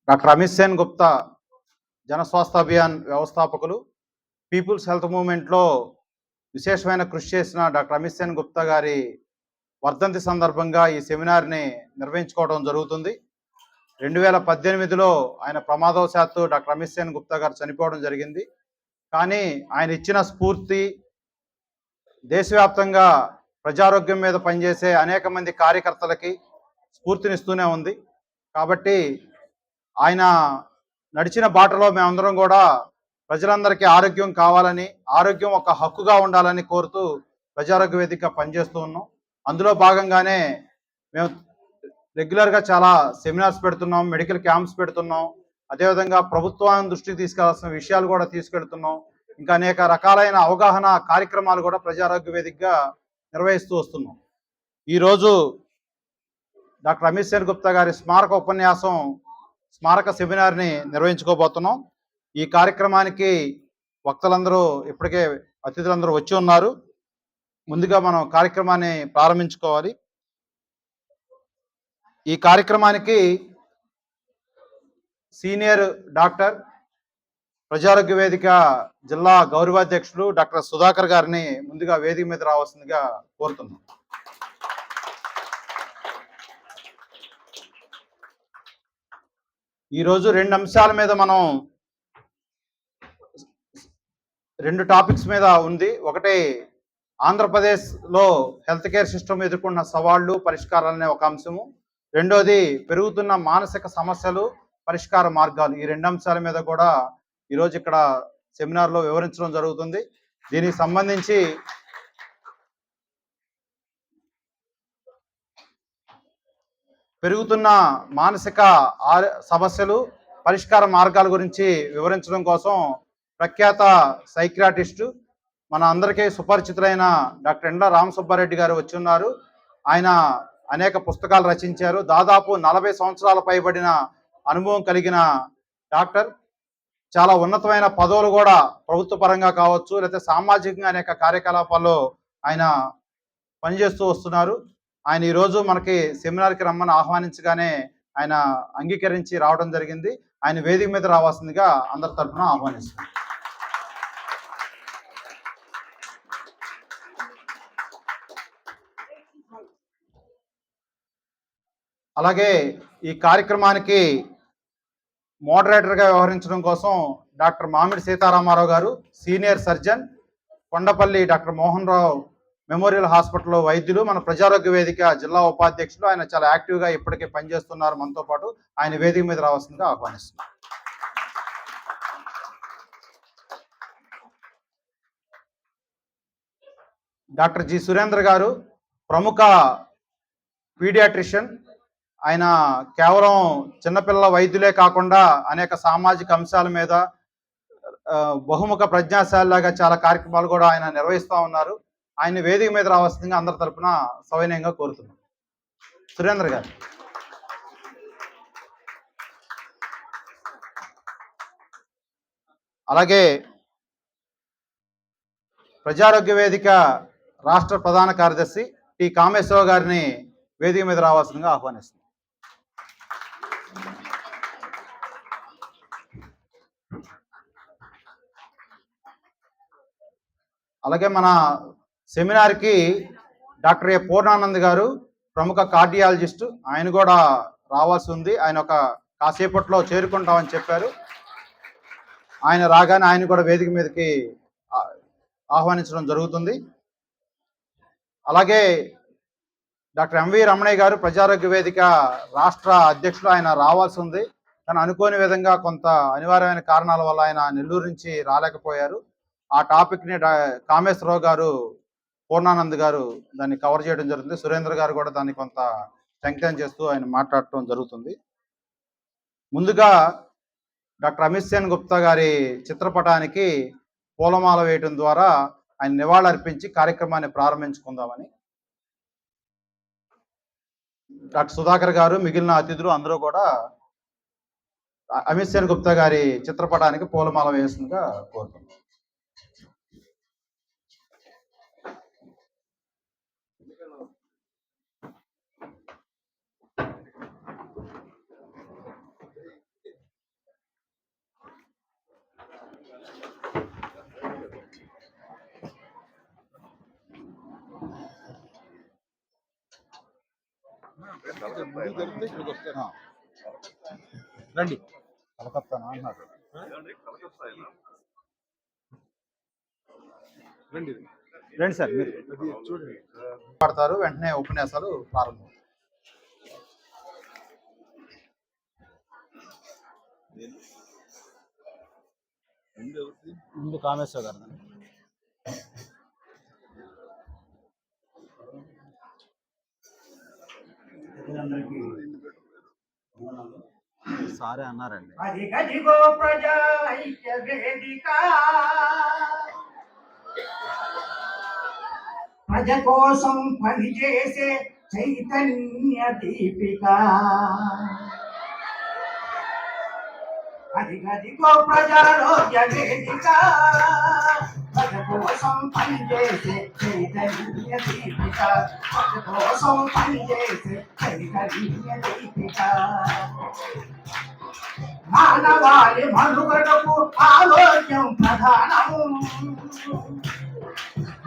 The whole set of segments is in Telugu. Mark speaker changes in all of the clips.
Speaker 1: డాక్టర్ అమిత్ సేన్ గుప్తా జనస్వాస్థ్య అభియాన్ వ్యవస్థాపకులు, పీపుల్స్ హెల్త్ మూవ్మెంట్లో విశేషమైన కృషి చేసిన డాక్టర్ అమిత్ సేన్ గుప్తా గారి వర్ధంతి సందర్భంగా ఈ సెమినార్ని నిర్వహించుకోవడం జరుగుతుంది. 2018లో ఆయన ప్రమాదవశాత్తు డాక్టర్ అమిత్ సేన్ గుప్తా గారు చనిపోవడం జరిగింది. కానీ ఆయన ఇచ్చిన స్ఫూర్తి దేశవ్యాప్తంగా ప్రజారోగ్యం మీద పనిచేసే అనేక మంది కార్యకర్తలకి స్ఫూర్తినిస్తూనే ఉంది. కాబట్టి ఆయన నడిచిన బాటలో మేమందరం కూడా ప్రజలందరికీ ఆరోగ్యం కావాలని, ఆరోగ్యం ఒక హక్కుగా ఉండాలని కోరుతూ ప్రజారోగ్య వేదికగా పనిచేస్తూ ఉన్నాం. అందులో భాగంగానే మేము రెగ్యులర్గా చాలా సెమినార్స్ పెడుతున్నాం, మెడికల్ క్యాంప్స్ పెడుతున్నాం. అదేవిధంగా ప్రభుత్వాన్ని దృష్టికి తీసుకెళ్లాల్సిన విషయాలు కూడా తీసుకెళ్తున్నాం. ఇంకా అనేక రకాలైన అవగాహన కార్యక్రమాలు కూడా ప్రజారోగ్య వేదికగా నిర్వహిస్తూ వస్తున్నాం. ఈరోజు డాక్టర్ అమిత్ సేన్ గుప్తా గారి స్మారక సెమినార్ని నిర్వహించుకోబోతున్నాం. ఈ కార్యక్రమానికి వక్తలందరూ ఇప్పటికే అతిథులందరూ వచ్చి ఉన్నారు. ముందుగా మనం కార్యక్రమాన్ని ప్రారంభించుకోవాలి. ఈ కార్యక్రమానికి సీనియర్ డాక్టర్ ప్రజారోగ్య వేదిక జిల్లా గౌరవాధ్యక్షులు డాక్టర్ సుధాకర్ గారిని ముందుగా వేదిక మీద రావాల్సిందిగా కోరుతున్నాం. ఈరోజు రెండు టాపిక్స్ మీద ఉంది. ఒకటి ఆంధ్రప్రదేశ్లో హెల్త్ కేర్ సిస్టమ్ ఎదుర్కొన్న సవాళ్లు పరిష్కారాలనే ఒక అంశము, రెండోది పెరుగుతున్న మానసిక సమస్యలు పరిష్కార మార్గాలు. ఈ రెండు అంశాల మీద కూడా ఈరోజు ఇక్కడ సెమినార్లో వివరించడం జరుగుతుంది. దీనికి సంబంధించి పెరుగుతున్న మానసిక సమస్యలు పరిష్కార మార్గాల గురించి వివరించడం కోసం ప్రఖ్యాత సైకియాట్రిస్టు, మన అందరికీ సుపరిచితులైన డాక్టర్ ఎండ్ల రామసుబ్బారెడ్డి గారు వచ్చి ఉన్నారు. ఆయన అనేక పుస్తకాలు రచించారు. దాదాపు 40 సంవత్సరాల పైబడిన అనుభవం కలిగిన డాక్టర్. చాలా ఉన్నతమైన పదవులు కూడా ప్రభుత్వ పరంగా కావచ్చు, లేకపోతే సామాజికంగా అనేక కార్యకలాపాల్లో ఆయన పనిచేస్తూ వస్తున్నారు. ఆయన ఈరోజు మనకి సెమినార్కి రమ్మని ఆహ్వానించగానే ఆయన అంగీకరించి రావడం జరిగింది. ఆయన వేదిక మీద రావాల్సిందిగా అందరి తరఫున ఆహ్వానిస్తున్నాం. అలాగే ఈ కార్యక్రమానికి మోడరేటర్గా వ్యవహరించడం కోసం డాక్టర్ మామిడి సీతారామారావు గారు, senior surgeon, Kondapalli doctor Mohan Rao memorial హాస్పిటల్లో వైద్యులు, మన ప్రజారోగ్య వేదిక జిల్లా ఉపాధ్యక్షులు. ఆయన చాలా యాక్టివ్గా ఇప్పటికే పనిచేస్తున్నారు మనతో పాటు. ఆయన వేదిక మీద రావాల్సిందిగా ఆహ్వానిస్తున్నారు. డాక్టర్ జి సురేంద్ర గారు, ప్రముఖ పీడియాట్రిషియన్. ఆయన కేవలం చిన్నపిల్లల వైద్యులే కాకుండా అనేక సామాజిక అంశాల మీద బహుముఖ ప్రజ్ఞాశాలిలాగా చాలా కార్యక్రమాలు కూడా ఆయన నిర్వహిస్తూ ఉన్నారు. ఆయన వేదిక మీద రావాల్సిందిగా అందరి తరపున సవినయంగా కోరుతున్నాం. సురేంద్ర గారు. అలాగే ప్రజారోగ్య వేదిక రాష్ట్ర ప్రధాన కార్యదర్శి టి కామేశ్వరరావు గారిని వేదిక మీద రావాల్సిందిగా ఆహ్వానిస్తున్నాం. అలాగే మన సెమినార్కి డాక్టర్ ఏ పూర్ణానంద్ గారు, ప్రముఖ కార్డియాలజిస్టు, ఆయన కూడా రావాల్సి ఉంది. ఆయన ఒక కాసేపట్లో చేరుకుంటామని చెప్పారు. ఆయన రాగానే ఆయన కూడా వేదిక మీదకి ఆహ్వానించడం జరుగుతుంది. అలాగే డాక్టర్ ఎంవి రమణయ్య గారు, ప్రజారోగ్య వేదిక రాష్ట్ర అధ్యక్షులు, ఆయన రావాల్సి ఉంది. కానీ అనుకోని విధంగా కొంత అనివార్యమైన కారణాల వల్ల ఆయన నెల్లూరు నుంచి రాలేకపోయారు. ఆ టాపిక్ని కామేశ్వరరావు గారు, పూర్ణానంద్ గారు దాన్ని కవర్ చేయడం జరుగుతుంది. సురేంద్ర గారు కూడా దాన్ని కొంత స్ట్రెంగ్తెన్ చేస్తూ ఆయన మాట్లాడటం జరుగుతుంది. ముందుగా డాక్టర్ అమిత్ సేన్ గుప్తా గారి చిత్రపటానికి పూలమాల వేయడం ద్వారా ఆయన నివాళులర్పించి కార్యక్రమాన్ని ప్రారంభించుకుందామని. డాక్టర్ సుధాకర్ గారు, మిగిలిన అతిథులు అందరూ కూడా అమిత్ సేన్ గుప్తా గారి చిత్రపటానికి పూలమాల వేస్తుందిగా కోరుతున్నాం. రండి కలకత్తానా అన్నారు. రండి సార్ మీరు చూడండి. పడతారు వెంటనే ఉపన్యాసాలు ప్రారంభం. ముందు కామేశ్వర గారు సారే అన్నారండి.
Speaker 2: ప్రజ కోసం పనిచేసే చైతన్య దీపిక అదిగదిగో ప్రజారోగ్య వేదిక ప్రజ కోసం పనిచేసే చైతన్య దీపిక ప్రజ కోసం పనిచేసే చైతన్య దీపిక మానవాళి మనుగడకు ఆరోగ్యం ప్రధానము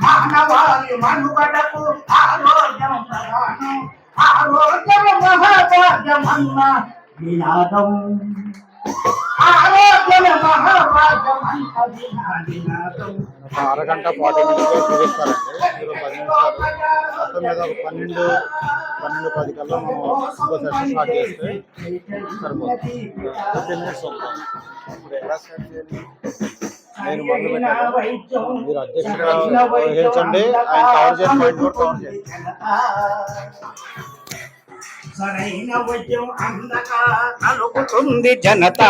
Speaker 2: మానవాళి మనుగడకు ఆరోగ్యం ప్రధానం ఆరోగ్యం మహాభాగ్యమన్న వినాదం ఆరోగ్యం మహాభాగ్యమన్న వినాదం.
Speaker 1: అరగంట 40 నిమిషాలు చూపిస్తారండి. మీరు 10 నిమిషాలు మొత్తం మీద 12:10 కల్లా మనం ఇంకో సెషన్ స్టార్ట్ చేస్తే సరిపోతుంది. 15 మినిట్స్ ఉంటాం. ఇప్పుడు ఎలా స్టార్ట్ చేయాలి? నేను మొదలు పెట్టాను. మీరు అధ్యక్షుడిగా వహించండి. ఆయన కవర్ చేసిన పాయింట్ కూడా కవర్ చేయండి.
Speaker 2: సరైన వైద్యం అందక నలుగుతుంది జనత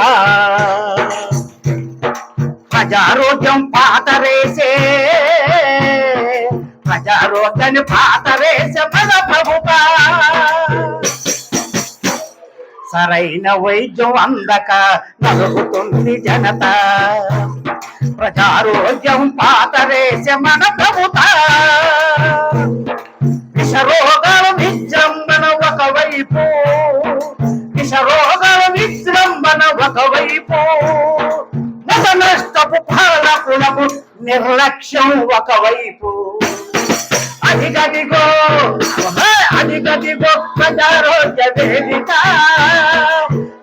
Speaker 2: ప్రజారోగ్యం పాతరేసే ప్రజారోగ్యాన్ని పాతరేసే మన ప్రభుత్వ సరైన వైద్యం అందక నలుగుతుంది జనత ప్రజారోగ్యం పాతరేసే మన ప్రభుత్వ విషరోగాల విజృంభణ ఒకవైపు విషరోగాల విజృంభణ ఒకవైపు మత నష్టపు పాలకులకు నిర్లక్ష్యం ఒకవైపు అదిగదిగో ప్రజారోగ్య వేదిక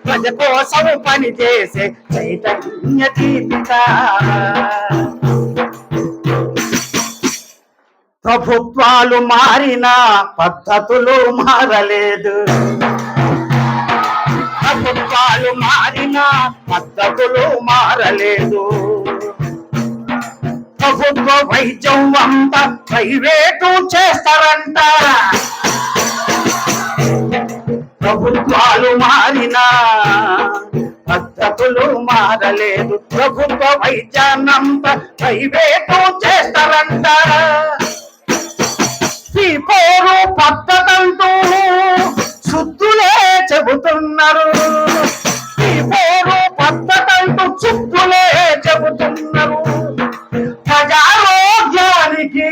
Speaker 2: ప్రజ కోసం పనిచేసే చైతన్య దీపిక ప్రభుత్వాలు మారినా పద్ధతులు మారలేదు ప్రభుత్వాలు మారినా పద్ధతులు మారలేదు ప్రభుత్వ వైద్యం అంతా ప్రైవేటు చేస్తారంట ప్రభుత్వాలు మారినా పద్ధతులు మారలేదు ప్రభుత్వ వైద్యాన్నంతా ప్రైవేటు చేస్తారంట ఈ పోరు పద్ధతంటూ శుద్ధులే చెబుతున్నారు ఈ పోరు పద్ధతంటూ శుద్ధులే చెబుతున్నారు ప్రజారోగ్యానికి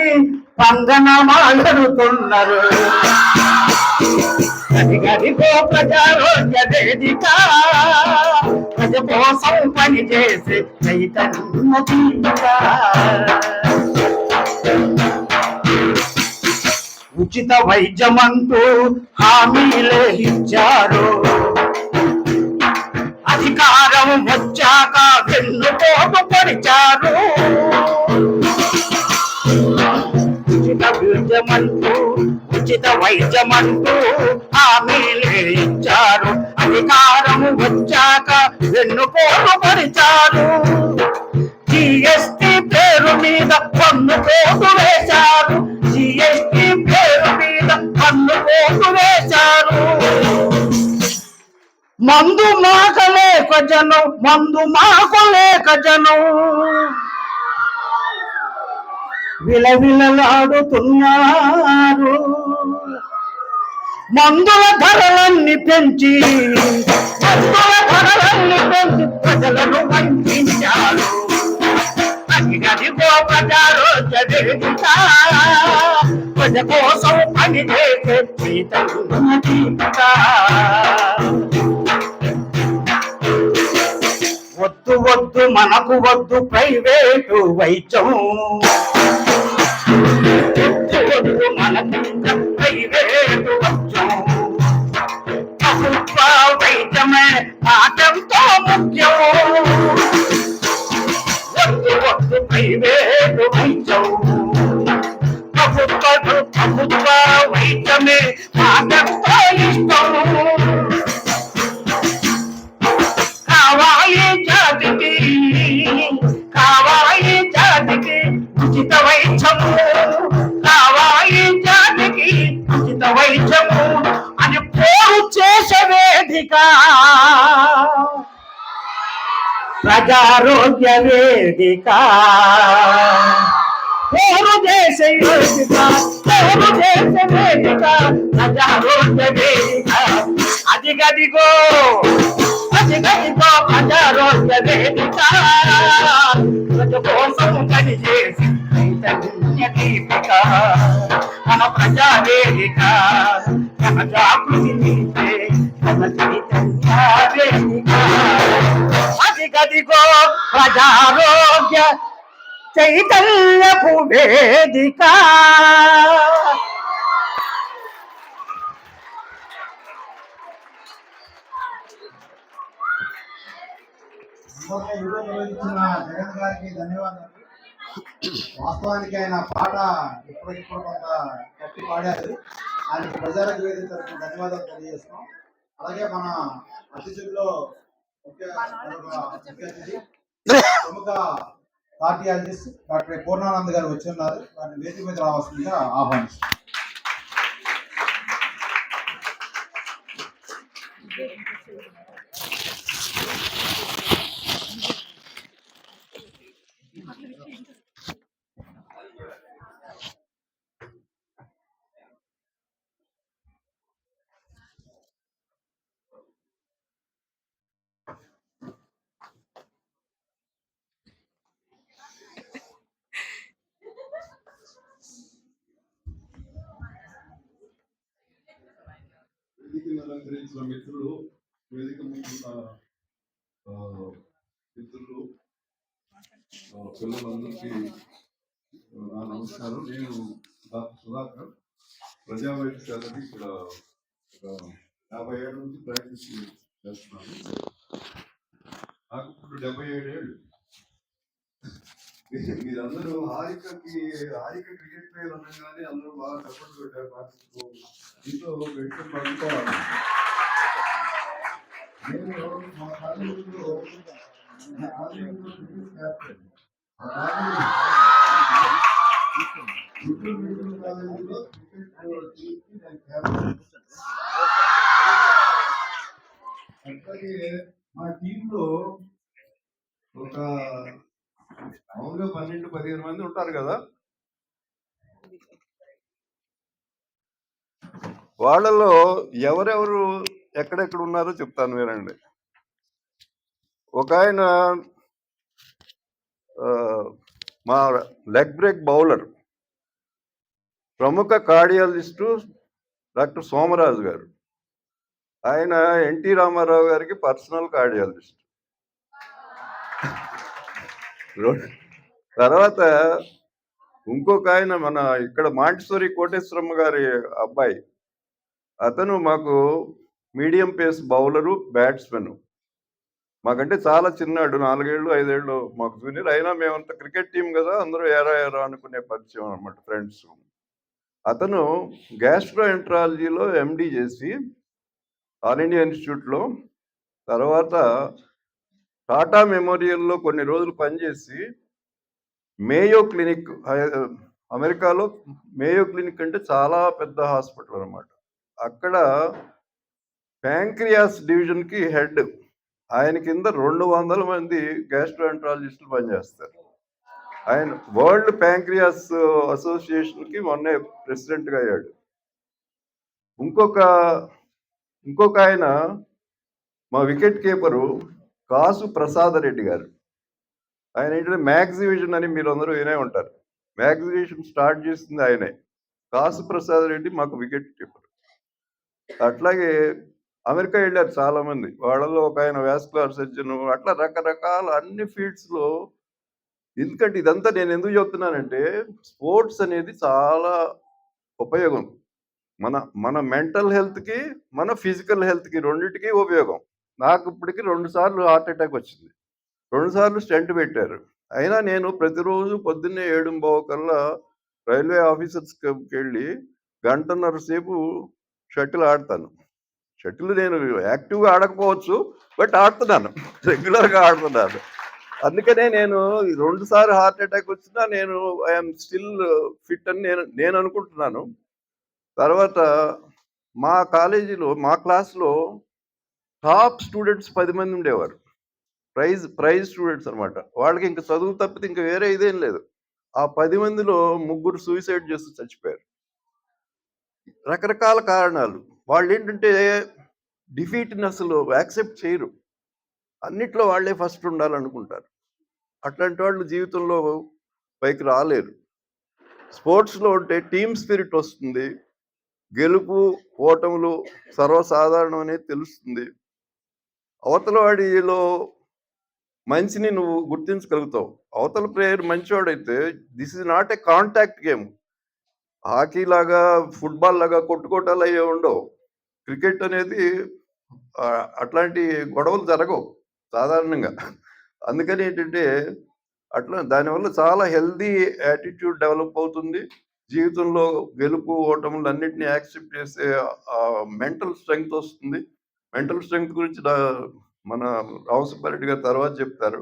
Speaker 2: పంగనమాడుతున్నారు అదిగదిగో ప్రజారోగ్య వేదిక ప్రజ కోసం పనిచేసే చైతన్య దీపిక ఉచిత వైద్యమంటూ హామీలే ఇచ్చారు అధికారం వచ్చాక వెన్నుపోటు పరిచారు ఉచిత వైద్యమంటూ హామీలే ఇచ్చారు అధికారం వచ్చాక వెన్నుపోటు పరిచారు జిఎస్టి పేరు మీద పన్ను పోటు వేశారు జిఎస్టి పేరు మీద పన్ను పోటు వేశారు మందు మాకలేక జనం మందు మాకలేక జనం విలవిలలాడుతున్నారు మందుల ధరలన్నీ పెంచి ప్రజలను వంచారు అదిగదిగో ప్రజారోగ్య వేదిక ప్రజ కోసం పనిచేసే చైతన్య దీపిక వద్దు వద్దు మనకు వద్దు ప్రైవేటు వైద్యం వద్దు మనకు ప్రైవేటు వైద్యం ప్రజారోగ్య వేదిక పేరు దేశ వేదిక పేరు దేశ వేదిక ప్రజారోగ్య వేదిక అదిగదిగో అదిగదిగో ప్రజారోగ్య వేదిక ప్రజ కోసం పనిచేసి చైతన్య దీపిక మన ప్రజా వేదిక మన జాగృతి నింపే మన చైతన్య వేదిక అదిగదిగో ప్రజారోగ్య చైతన్యపు వేదిక.
Speaker 1: జగన్ గారికి ధన్యవాదాలు. వాస్తవానికి ఆయన పాట ఇప్పటికిప్పుడు కొంత కట్టి పాడారు. ఆయనకు ప్రజలకు వేదిక తరఫున ధన్యవాదాలు తెలియజేస్తున్నాం. అలాగే మన అతిథుల్లో ముఖ్య అతిథి ప్రముఖ కార్డియాలజిస్ట్ డాక్టర్ పూర్ణానంద్ గారు వచ్చి ఉన్నారు. వారిని వేదిక మీద రావాల్సిందిగా ఆహ్వానిస్తున్నాం.
Speaker 3: వేదికను అలంకరించిన మిత్రులు, వేదిక ముందున్న మిత్రులు, పిల్లలందరికీ నా నమస్కారం. నేను డాక్టర్ సుధాకర్, ప్రజా వైద్యశాలని ఇక్కడ 50 ఏళ్ళ నుంచి ప్రాక్టీస్ చేస్తున్నాను. నాకు ఇప్పుడు 77 ఏళ్ళు. మీరందరూ హారిక క్రికెట్ ప్లేయర్ అనగానే అందరూ బాగా సపోర్ట్ పెట్టారు. నాకు దీంతో పెట్టుకుని అనుకోవాలి. నేను మా కాలేజీలో క్యాప్టెన్. కాలేజీలో క్రికెట్ క్యాప్టెన్. అట్లాగే మా టీంలో ఒక మామూలుగా 12-15 మంది ఉంటారు కదా. వాళ్ళలో ఎవరెవరు ఎక్కడెక్కడ ఉన్నారో చెప్తాను వినండి. ఒక ఆయన మా లెగ్ బ్రేక్ బౌలర్, ప్రముఖ కార్డియాలజిస్టు డాక్టర్ సోమరాజు గారు. ఆయన ఎన్టీ రామారావు గారికి పర్సనల్ కార్డియాలజిస్ట్. తర్వాత ఇంకొక ఆయన మన ఇక్కడ మాంటిసోరి కోటేశ్వరమ్మ గారి అబ్బాయి, అతను మాకు మీడియం పేస్ బౌలరు, బ్యాట్స్మెన్. మాకంటే చాలా చిన్నాడు, 4 ఏళ్ళు 5 ఏళ్ళు మాకు జూనియర్. అయినా మేమంతా క్రికెట్ టీం కదా, అందరూ ఏరా అనుకునే పరిచయం అనమాట, ఫ్రెండ్స్. అతను గ్యాస్ట్రో ఎంట్రాలజీలో ఎండి చేసి ఆల్ ఇండియా ఇన్స్టిట్యూట్లో, తర్వాత టాటా మెమోరియల్లో కొన్ని రోజులు పనిచేసి మేయో క్లినిక్, అమెరికాలో మేయో క్లినిక్ అంటే చాలా పెద్ద హాస్పిటల్ అనమాట. అక్కడ ప్యాంక్రియాస్ డివిజన్కి హెడ్. ఆయన కింద 200 మంది గ్యాస్ట్రోఎంట్రాలజిస్టులు పనిచేస్తారు. ఆయన వరల్డ్ ప్యాంక్రియాస్ అసోసియేషన్కి మొన్నే ప్రెసిడెంట్గా అయ్యాడు. ఇంకొక ఆయన మా వికెట్ కీపరు కాసు ప్రసాద్ రెడ్డి గారు. ఆయన ఏంటంటే మ్యాగ్జివిజన్ అని మీరు అందరూ వినే ఉంటారు. మ్యాగ్జివిజన్ స్టార్ట్ చేసింది ఆయనే. కాసు ప్రసాద్ రెడ్డి మాకు వికెట్ కీపర్. అట్లాగే అమెరికా వెళ్ళారు చాలా మంది. వాళ్ళలో ఒక ఆయన వాస్కులర్ సర్జన్. అట్లా రకరకాల అన్ని ఫీల్డ్స్లో. ఎందుకంటే ఇదంతా నేను ఎందుకు చెప్తున్నానంటే, స్పోర్ట్స్ అనేది చాలా ఉపయోగం. మన మెంటల్ హెల్త్కి, మన ఫిజికల్ హెల్త్కి, రెండింటికి ఉపయోగం. నాకు ఇప్పటికి 2 సార్లు హార్ట్ అటాక్ వచ్చింది, 2 సార్లు స్టెంట్ పెట్టారు. అయినా నేను ప్రతిరోజు పొద్దున్నే 7:15 కల్లా రైల్వే ఆఫీసర్స్కి వెళ్ళి 1.5 సేపు షటిల్ ఆడతాను. షటిల్ నేను యాక్టివ్గా ఆడకపోవచ్చు, బట్ ఆడుతున్నాను, రెగ్యులర్గా ఆడుతున్నాను. అందుకనే నేను 2 సార్లు హార్ట్ అటాక్ వచ్చినా నేను ఐఎమ్ స్టిల్ ఫిట్ అని నేను అనుకుంటున్నాను. తర్వాత మా కాలేజీలో, మా క్లాస్లో టాప్ స్టూడెంట్స్ 10 మంది ఉండేవారు. ప్రైజ్ స్టూడెంట్స్ అనమాట. వాళ్ళకి ఇంక చదువు తప్పితే ఇంక వేరే ఇదేం లేదు. ఆ 10 మందిలో ముగ్గురు సూసైడ్ చేసి చచ్చిపోయారు. రకరకాల కారణాలు. వాళ్ళేంటంటే డిఫీట్‌ని అసలు యాక్సెప్ట్ చేయరు. అన్నిట్లో వాళ్ళే ఫస్ట్ ఉండాలనుకుంటారు. అట్లాంటి వాళ్ళు జీవితంలో పైకి రాలేరు. స్పోర్ట్స్‌లో ఉంటే టీమ్ స్పిరిట్ వస్తుంది. గెలుపు, ఓటములు సర్వసాధారణం అనేది తెలుస్తుంది. అవతల వాడిలో మంచిని నువ్వు గుర్తించగలుగుతావు. అవతల ప్లేయర్ మంచోడైతే this is not a contact game. హాకీలాగా, ఫుట్‌బాల్‌లాగా కొట్టుకోవటాలు అయ్యేం ఉండవు. క్రికెట్ అనేది అట్లాంటి గొడవలు జరగవు సాధారణంగా. అందుకని ఏంటంటే అట్లా దానివల్ల చాలా హెల్తీ యాటిట్యూడ్ డెవలప్ అవుతుంది. జీవితంలో గెలుపు, ఓటములన్నిటిని యాక్సెప్ట్ చేసే మెంటల్ స్ట్రెంగ్త్ వస్తుంది. మెంటల్ స్ట్రెంగ్త్ గురించి మన రామసుబ్బారెడ్డి గారు తర్వాత చెప్తారు.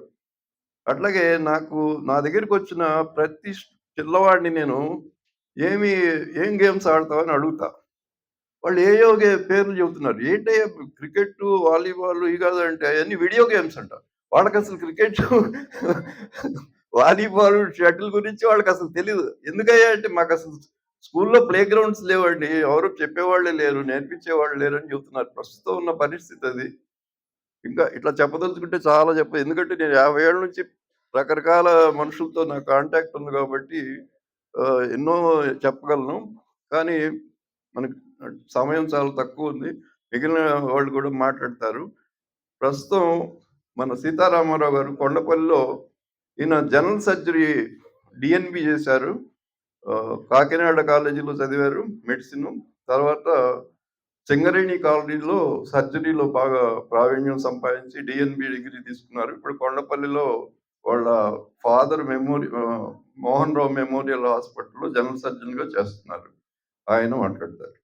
Speaker 3: అట్లాగే నా దగ్గరికొచ్చిన ప్రతి పిల్లవాడిని నేను ఏం గేమ్స్ ఆడతావు అని అడుగుతా. వాళ్ళు ఏయో పేర్లు చెబుతున్నారు. ఏంటయ్యా క్రికెట్టు, వాలీబాల్ ఇవి కాదంటే అయన్నీ వీడియో గేమ్స్ అంట. వాళ్ళకసలు క్రికెట్టు, వాలీబాల్, షటిల్ గురించి వాళ్ళకసలు తెలీదు. ఎందుకయ్యా అంటే మాకసలు స్కూల్లో ప్లే గ్రౌండ్స్ లేవండి. ఎవరు చెప్పేవాళ్ళే లేరు, నేర్పించేవాళ్ళు లేరని చెబుతున్నారు. ప్రస్తుతం ఉన్న పరిస్థితి అది. ఇంకా ఇట్లా చెప్పదలుచుకుంటే చాలా ఎందుకంటే నేను 50 ఏళ్ల నుంచి రకరకాల మనుషులతో నా కాంటాక్ట్ ఉంది కాబట్టి ఎన్నో చెప్పగలను. కానీ మనకు సమయం చాలా తక్కువుంది. మిగిలిన వాళ్ళు కూడా మాట్లాడతారు. ప్రస్తుతం మన సీతారామారావు గారు కొండపల్లిలో ఈయన జనరల్ సర్జరీ డీఎన్‌బీ చేశారు. కాకినాడ కాలేజీలో చదివారు మెడిసిను. తర్వాత సింగరేణి కాలనీలో సర్జరీలో బాగా ప్రావీణ్యం సంపాదించి డీఎన్‌బీ డిగ్రీ తీసుకున్నారు. ఇప్పుడు కొండపల్లిలో వాళ్ళ ఫాదర్ మోహన్ రావు మెమోరియల్ హాస్పిటల్‌లో జనరల్ సర్జన్‌గా చేస్తున్నారు. ఆయన మాట్లాడతారు.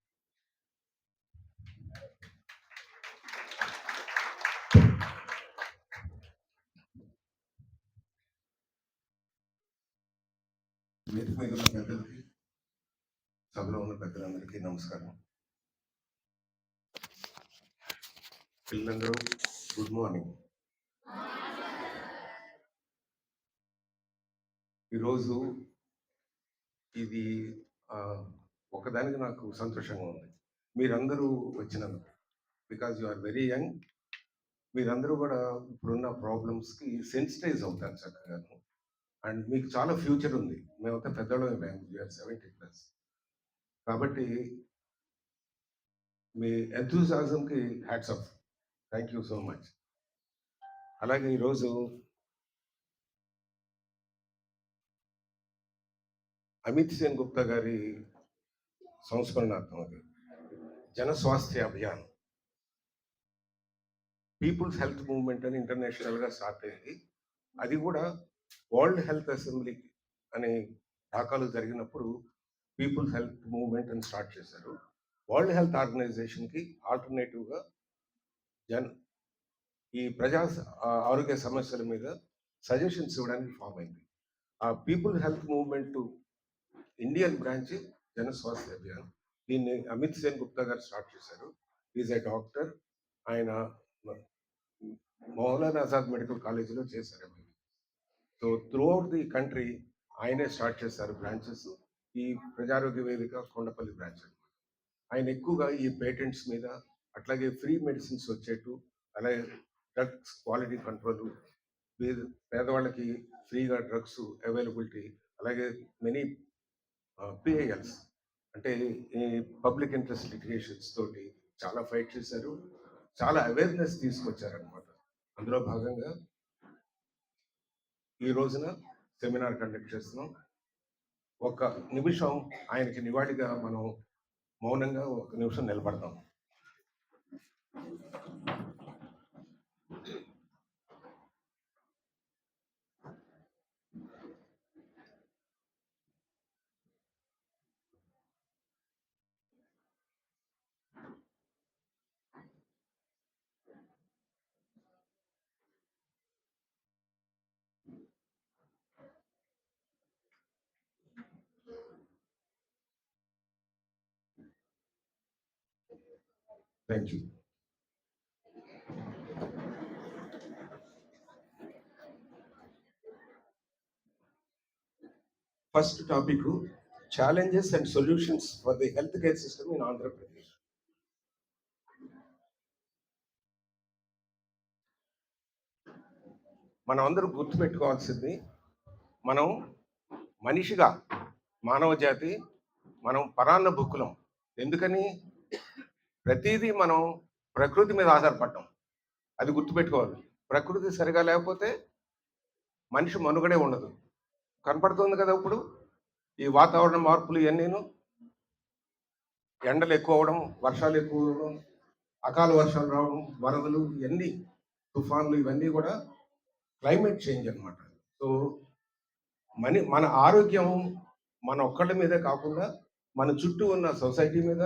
Speaker 4: వేదిక మీద ఉన్న పెద్దలకి, సభలో ఉన్న పెద్దలందరికీ నమస్కారం. పిల్లలందరూ గుడ్ మార్నింగ్. ఈరోజు ఇది ఒకదానికి నాకు సంతోషంగా ఉంది. మీరందరూ వచ్చినందుకు. Because you are very young. మీరందరూ కూడా ఇప్పుడున్న ప్రాబ్లమ్స్కి సెన్సిటైజ్ అవుతారు చక్కగాను. అండ్ మీకు చాలా ఫ్యూచర్ ఉంది. మేమంతా పెద్దవాళ్ళమే, యూఆర్ 70+. కాబట్టి మీ ఎంతూజియాజంకి hats off. Thank you so much. అలాగే ఈరోజు అమిత్ సేన్ గుప్తా గారి సంస్మరణార్థం అది Jan Swasthya Abhiyan, people's health movement అని ఇంటర్నేషనల్గా స్టార్ట్ అయింది. అది కూడా వరల్డ్ హెల్త్ అసెంబ్లీ అనే ఢాకాలో జరిగినప్పుడు పీపుల్స్ హెల్త్ మూవ్మెంట్ అని స్టార్ట్ చేశారు. వరల్డ్ హెల్త్ ఆర్గనైజేషన్కి ఆల్టర్నేటివ్గా ఈ ప్రజా ఆరోగ్య సమస్యల మీద సజెషన్స్ ఇవ్వడానికి ఫామ్ అయింది. ఆ people health movement Indian branch జన స్వాస్థ్య అభియాన్. దీన్ని అమిత్ సేన్ గుప్తా గారు స్టార్ట్ చేశారు. Is a doctor. ఆయన మౌలానా ఆజాద్ మెడికల్ కాలేజీలో చేశారు. So through out the country ఆయనే స్టార్ట్ చేశారు బ్రాంచెస్. ఈ ప్రజారోగ్య వేదిక కొండపల్లి బ్రాంచ్. ఆయన ఎక్కువగా ఈ పేటెంట్స్ మీద, అట్లాగే ఫ్రీ మెడిసిన్స్ వచ్చేట్టు, అలాగే డ్రగ్స్ క్వాలిటీ కంట్రోల్, పేదవాళ్ళకి ఫ్రీగా డ్రగ్స్ అవైలబిలిటీ, అలాగే మెనీ పిఐఎల్స్ అంటే ఈ పబ్లిక్ ఇంట్రెస్ట్ లిటిగేషన్స్ తోటి చాలా ఫైట్ చేశారు. చాలా అవేర్నెస్ తీసుకొచ్చారనమాట. అందులో భాగంగా ఈ రోజున సెమినార్ కండక్ట్ చేస్తున్నాం. ఒక నిమిషం ఆయనకి నివాళిగా మనం మౌనంగా ఒక నిమిషం నిలబడతాం. Thank you. First topic challenges and solutions for the health care system in Andhra Pradesh. మనం అందరూ గుర్తుపెట్టుకోవాల్సింది, మనం మనిషిగా మానవ జాతి మనం పరాన్న బుక్కులం. ఎందుకని? ప్రతిదీ మనం ప్రకృతి మీద ఆధారపడ్డాం. అది గుర్తుపెట్టుకోవాలి. ప్రకృతి సరిగా లేకపోతే మనిషి మనుగడే ఉండదు. కనపడుతుంది కదా ఇప్పుడు ఈ వాతావరణ మార్పులు ఇవన్నీను. ఎండలు ఎక్కువ అవడం, వర్షాలు ఎక్కువ అవడం, అకాల వర్షాలు రావడం, వరదలు, ఇవన్నీ తుఫాన్లు, ఇవన్నీ కూడా క్లైమేట్ చేంజ్ అన్నమాట. సో మన ఆరోగ్యం మన ఒక్కళ్ళ మీదే కాకుండా మన చుట్టూ ఉన్న సొసైటీ మీద,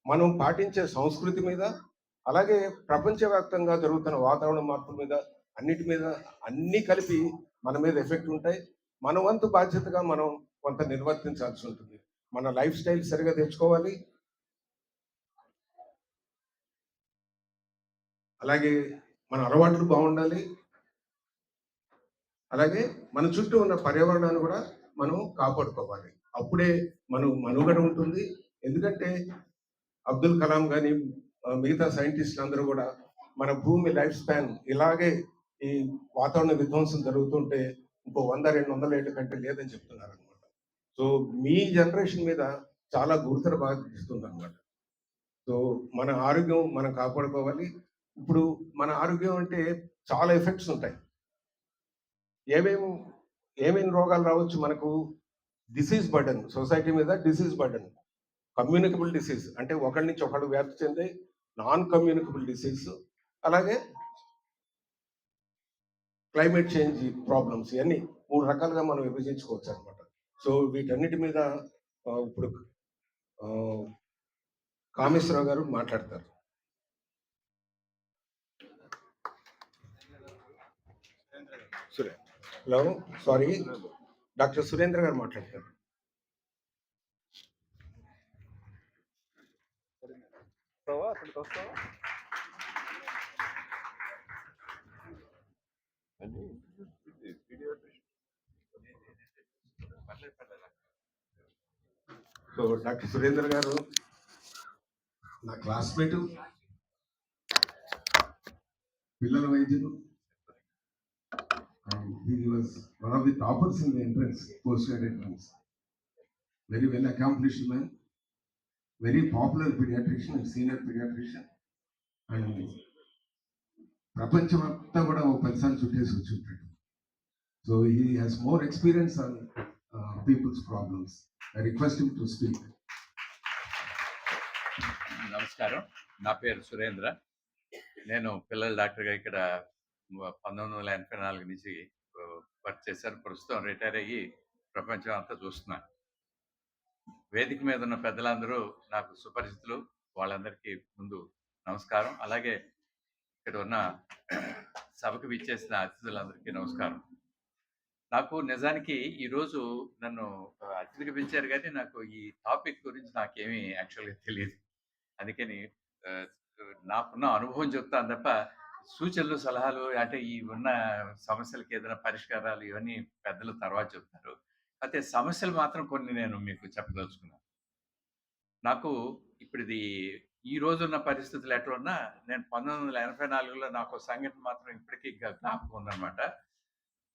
Speaker 4: మనం పాటించే సంస్కృతి మీద, అలాగే ప్రపంచవ్యాప్తంగా జరుగుతున్న వాతావరణ మార్పుల మీద, అన్నిటి మీద, అన్నీ కలిపి మన మీద ఎఫెక్ట్ ఉంటాయి. మన వంతు బాధ్యతగా మనం కొంత నిర్వర్తించాల్సి ఉంటుంది. మన లైఫ్ స్టైల్ సరిగా తెచ్చుకోవాలి. అలాగే మన అలవాట్లు బాగుండాలి. అలాగే మన చుట్టూ ఉన్న పర్యావరణాన్ని కూడా మనం కాపాడుకోవాలి. అప్పుడే మనం మనుగడ ఉంటుంది. ఎందుకంటే అబ్దుల్ కలాం కానీ మిగతా సైంటిస్టులు అందరూ కూడా మన భూమి లైఫ్ స్పాన్ ఇలాగే ఈ వాతావరణ విధ్వంసం జరుగుతుంటే ఇంకో 100-200 ఏళ్ళ కంటే లేదని చెప్తున్నారు అనమాట. సో మీ జనరేషన్ మీద చాలా గురుతర బాధిస్తుంది అనమాట. సో మన ఆరోగ్యం మనం కాపాడుకోవాలి. ఇప్పుడు మన ఆరోగ్యం అంటే చాలా ఎఫెక్ట్స్ ఉంటాయి. ఏమేమి రోగాలు రావచ్చు మనకు? డిసీజ్ బర్డన్, సొసైటీ మీద డిసీజ్ బర్డన్, కమ్యూనికబుల్ డిసీజ్ అంటే ఒకళ్ళ నుంచి ఒకళ్ళు వ్యాప్తి చెందే నాన్ కమ్యూనికబుల్ డిసీజ్, అలాగే క్లైమేట్ చేంజ్ ప్రాబ్లమ్స్, ఇవన్నీ 3 రకాలుగా మనం విభజించుకోవచ్చు అనమాట. సో వీటన్నిటి మీద ఇప్పుడు కామేశ్వరరావు గారు మాట్లాడతారు. హలో, సారీ, డాక్టర్ సురేంద్ర గారు మాట్లాడతారు. సో డాక్టర్ సురేంద్ర గారు నా క్లాస్మేటు, పిల్లల వైద్యులు. He was one of the toppers in the entrance, post-grad entrance. Very well accomplished man, very popular pediatrician and senior pediatrician. And ప్రపంచమంతా కూడా ఒక 10 సార్లు చుట్టేసి వచ్చి ఉంటాడు. So he has more experience on people's problems. I request him to speak.
Speaker 5: నమస్కారం, నా పేరు సురేంద్ర. నేను పిల్లల డాక్టర్గా ఇక్కడ 1984 నుంచి వర్క్ చేశాను. ప్రస్తుతం రిటైర్ అయ్యి ప్రపంచం అంతా చూస్తున్నాను. వేదిక మీద ఉన్న పెద్దలందరూ నాకు సుపరిచితులు. వాళ్ళందరికీ ముందు నమస్కారం. అలాగే ఇక్కడ ఉన్న సభకు విచ్చేసిన అతిథులందరికీ నమస్కారం. నాకు నిజానికి ఈరోజు నన్ను అతిథిగా పిలిచారు, కానీ నాకు ఈ టాపిక్ గురించి నాకేమీ యాక్చువల్గా తెలియదు. అందుకని నాకున్న అనుభవం చెప్తాను తప్ప సూచనలు, సలహాలు అంటే ఈ ఉన్న సమస్యలకి ఏదైనా పరిష్కారాలు ఇవన్నీ పెద్దలు తర్వాత చెప్తారు. అయితే సమస్యలు మాత్రం కొన్ని నేను మీకు చెప్పదలుచుకున్నాను. నాకు ఇప్పుడు ఇది ఈ రోజున్న పరిస్థితులు ఎట్లా ఉన్నా, నేను 1984లో నాకు సంఘటన మాత్రం ఇప్పటికీ జ్ఞాపకం ఉందన్నమాట.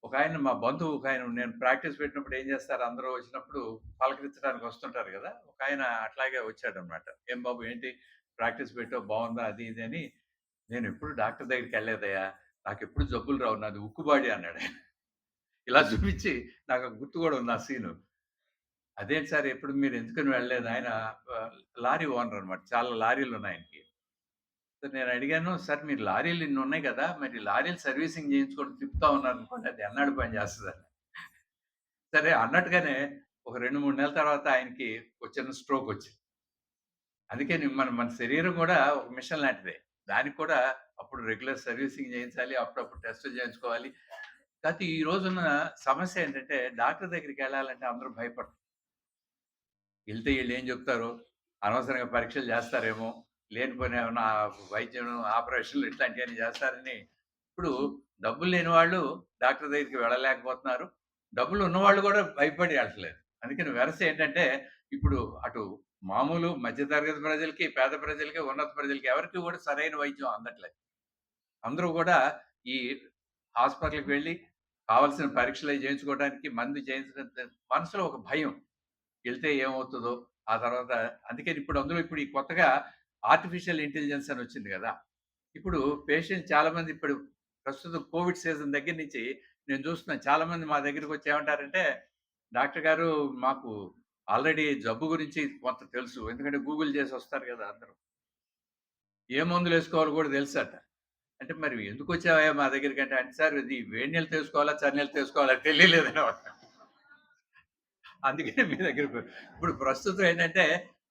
Speaker 5: ఒక ఆయన, మా బంధువు ఒక ఆయన, నేను ప్రాక్టీస్ పెట్టినప్పుడు ఏం చేస్తారు, అందరూ వచ్చినప్పుడు పలకరించడానికి వస్తుంటారు కదా, ఒక ఆయన అట్లాగే వచ్చాడనమాట. ఏం బాబు ఏంటి ప్రాక్టీస్ పెట్టావు, బాగుందా, అది ఇది అని. నేను ఎప్పుడు డాక్టర్ దగ్గరికి వెళ్ళలేదయ్యా, నాకు ఎప్పుడు జబ్బులు రావు, నాది ఉక్కుబాడి అన్నాడు. ఇలా చూపించి నాకు గుర్తు కూడా ఉంది ఆ సీను. అదేంటి సార్ ఎప్పుడు మీరు ఎందుకని వెళ్ళలేదు? ఆయన లారీ ఓనర్ అనమాట, చాలా లారీలు ఉన్నాయి ఆయనకి. నేను అడిగాను, సార్ మీరు లారీలు ఇన్ని ఉన్నాయి కదా, మరి లారీలు సర్వీసింగ్ చేయించుకొని తిప్పుతా ఉన్నారు అనుకోండి, అది ఎన్నాడు పని చేస్తుందని. సరే అన్నట్టుగానే ఒక 2-3 నెలల తర్వాత ఆయనకి వచ్చిన స్ట్రోక్ వచ్చింది. అందుకని మన శరీరం కూడా ఒక మిషన్ లాంటిదే. దానికి కూడా అప్పుడు రెగ్యులర్ సర్వీసింగ్ చేయించాలి, అప్పుడప్పుడు టెస్టులు చేయించుకోవాలి. కాకపోతే ఈ రోజున్న సమస్య ఏంటంటే, డాక్టర్ దగ్గరికి వెళ్ళాలంటే అందరూ భయపడతారు. వెళ్తే వీళ్ళు ఏం చెప్తారో, అనవసరంగా పరీక్షలు చేస్తారేమో, లేనిపోయిన ఏమన్నా వైద్యం, ఆపరేషన్లు ఇట్లాంటివన్నీ చేస్తారని ఇప్పుడు డబ్బులు లేని వాళ్ళు డాక్టర్ దగ్గరికి వెళ్ళలేకపోతున్నారు. డబ్బులు ఉన్నవాళ్ళు కూడా భయపడి వెళ్ళట్లేదు. అందుకని వెరస ఏంటంటే ఇప్పుడు అటు మామూలు మధ్యతరగతి ప్రజలకి, పేద ప్రజలకి, ఉన్నత ప్రజలకి ఎవరికీ కూడా సరైన వైద్యం అందట్లేదు. అందరూ కూడా ఈ హాస్పిటల్‌కి వెళ్లి కావాల్సిన పరీక్షలయి చేయించుకోవడానికి, మందు చేయించడం మనసులో ఒక భయం. ఎళ్తే ఏమవుతదో? ఆ తర్వాత అందుకని ఇప్పుడు ఈ కొత్తగా ఆర్టిఫిషియల్ ఇంటెలిజెన్స్ అని వచ్చింది గదా! ఇప్పుడు పేషెంట్స్ చాలామంది ఇప్పుడు ప్రస్తుతం కోవిడ్ సీజన్ దగ్గర నుంచి నేను చూస్తున్నాను. చాలామంది మా దగ్గరికొచ్చి ఏమంటారంటే, "డాక్టర్ గారు మాకు ఆల్రెడీ జబ్బు గురించి కొంత తెలుసు." ఎందుకంటే గూగుల్ చేసి వస్తారు గదా అందరూ. ఏ మందులేసుకోవాలో కూడా తెలుసట. అంటే మరి ఎందుకొచ్చావయ్యా మా దగ్గరికంటే, అంటే సార్ ఇది వేడి నీళ్ళతో ఏసుకోవాలా? చన్నీళ్ళతో ఏసుకోవాలా? తెలియలేదనేవాడు. అందుకనే మీ దగ్గరకు ఇప్పుడు ప్రస్తుతం ఏంటంటే,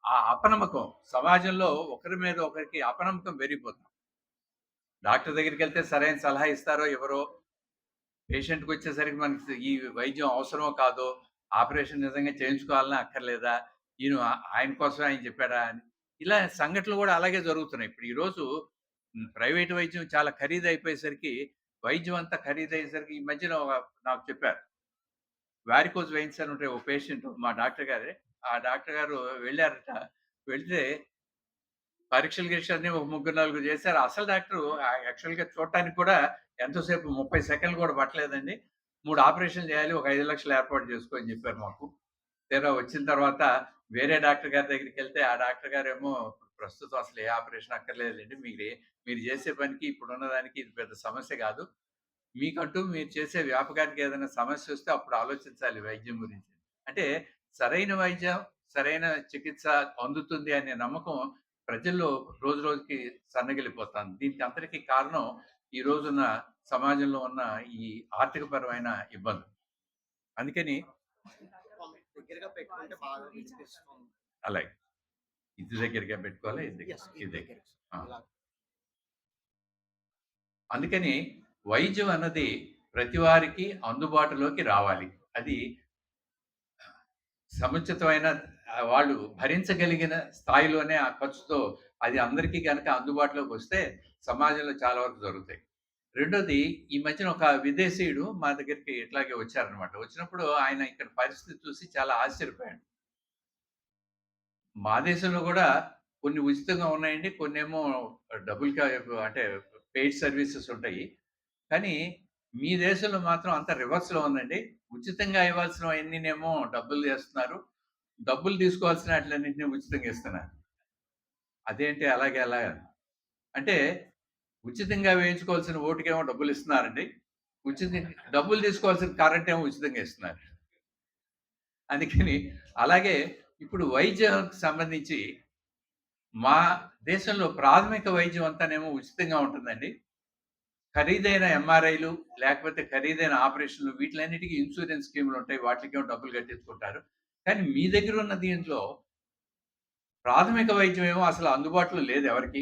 Speaker 5: ఆ అపనమ్మకం సమాజంలో ఒకరి మీద ఒకరికి అపనమ్మకం పెరిగిపోతుంది. డాక్టర్ దగ్గరికెళ్తే సరైన సలహా ఇస్తారో, ఇవ్వరో, పేషెంట్‌కొచ్చేసరికి మనకి ఈ వైద్యం అవసరమో కాదో, ఆపరేషన్ నిజంగా చేయించుకోవాలనా? అక్కర్లేదా? ఆయన కోసమే ఆయన చెప్పాడా? అని. ఇలా సంఘటనలు గూడా అలాగే జరుగుతున్నాయి. ఇప్పుడు ఈరోజు ప్రైవేట్ వైద్యం చాలా ఖరీదయిపోయేసరికి, వైద్యం అంతా ఖరీదయ్యేసరికి ఈ మధ్యన నాకు చెప్పారు. వారికోజ్ వెయిన్స్ అని ఉంటాయి. ఓ పేషెంట్ మా డాక్టర్ గారే. ఆ డాక్టర్ గారు వెళ్లారట. వెళ్తే గిరీక్షలు అన్నీ ఒక ముగ్గురు, నలుగురు చేశారు. అసలు డాక్టరు యాక్చువల్‌గా చూడటానికి కూడా ఎంతసేపు 30 సెకన్లు కూడా పట్టలేదండి. 3 ఆపరేషన్‌లు చేయాలి. ఒక 5,00,000 ఏర్పాటు చేసుకో అని చెప్పారు మాకు. తీరా వచ్చిన తర్వాత వేరే డాక్టర్ గారి దగ్గరికెళ్తే, ఆ డాక్టర్ గారేమో ప్రస్తుతం అసలు ఏ ఆపరేషన్ అక్కర్లేదులెండి. మీరు చేసే పనికి ఇప్పుడున్న దానికి ఇది పెద్ద సమస్య కాదు. మీకంటూ మీరు చేసే వ్యాపకానికి ఏదైనా సమస్యొస్తే అప్పుడు ఆలోచించాలి వైద్యం గురించి. అంటే సరైన వైద్యం, సరైన చికిత్స అందుతుంది అనే నమ్మకం ప్రజల్లో రోజు రోజుకి సన్నగిల్లిపోతాంది. దీనికి అంతటికి కారణం ఈ రోజున్న సమాజంలో ఉన్న ఈ ఆర్థికపరమైన ఇబ్బందులు. అందుకని
Speaker 2: దగ్గరగా పెట్టుకుంటే బాగా వినిపిస్తుంది.
Speaker 5: అలాగే ఇది దగ్గరగా పెట్టుకోవాలి. ఇది దగ్గర
Speaker 2: Yes,
Speaker 5: ఇది దగ్గర. ఆ!
Speaker 2: ఇలా.
Speaker 5: అందుకని వైద్యం అన్నది ప్రతి వారికి అందుబాటులోకి రావాలి. అది సముచితమైన వాళ్ళు భరించగలిగిన స్థాయిలోనే ఆ ఖర్చుతో అది అందరికీ గనక అందుబాటులోకి వస్తే సమాజంలో చాలా వరకు జరుగుతాయి. రెండోది ఈ మధ్యన ఒక విదేశీయుడు మా దగ్గరికి ఇట్లాగే వచ్చారనమాట. వచ్చినప్పుడు ఆయన ఇక్కడ పరిస్థితి చూసి చాలా ఆశ్చర్యపోయాడు. మా దేశంలో గూడా కొన్ని ఉచితంగా ఉన్నాయండి. కొన్నేమో అంటే పెయిడ్ సర్వీసెస్ ఉంటాయి. కానీ మీ దేశంలో మాత్రం అంతా రివర్స్‌లో ఉందండి. ఉచితంగా ఇవ్వాల్సినవన్నీనేమో డబ్బులు చేస్తున్నారు. డబ్బులు తీసుకోవాల్సిన ఆటిలన్నింటిని ఉచితంగా ఇస్తున్నారు. అదేంటి అలాగే ఎలా? అంటే ఉచితంగా వేయించుకోవాల్సిన ఓటుకేమో డబ్బులు ఇస్తున్నారండి. డబ్బులు తీసుకోవాల్సిన కరెంట్ ఏమో ఉచితంగా ఇస్తున్నారు. అందుకని అలాగే ఇప్పుడు వైద్యానికి సంబంధించి మా దేశంలో ప్రాథమిక వైద్యం అంతానేమో ఉచితంగా ఉంటుందండి. ఖరీదైన ఎంఆర్ఐలు లేకపోతే ఖరీదైన ఆపరేషన్‌లు వీటిలన్నిటికి ఇన్స్యూరెన్స్ స్కీములుంటాయి. వాటికేమో డబ్బులు కట్టించుకుంటారు. కానీ మీ దగ్గర ఉన్న దీంట్లో ప్రాథమిక వైద్యం ఏమో అసలు అందుబాటులో లేదు ఎవరికీ.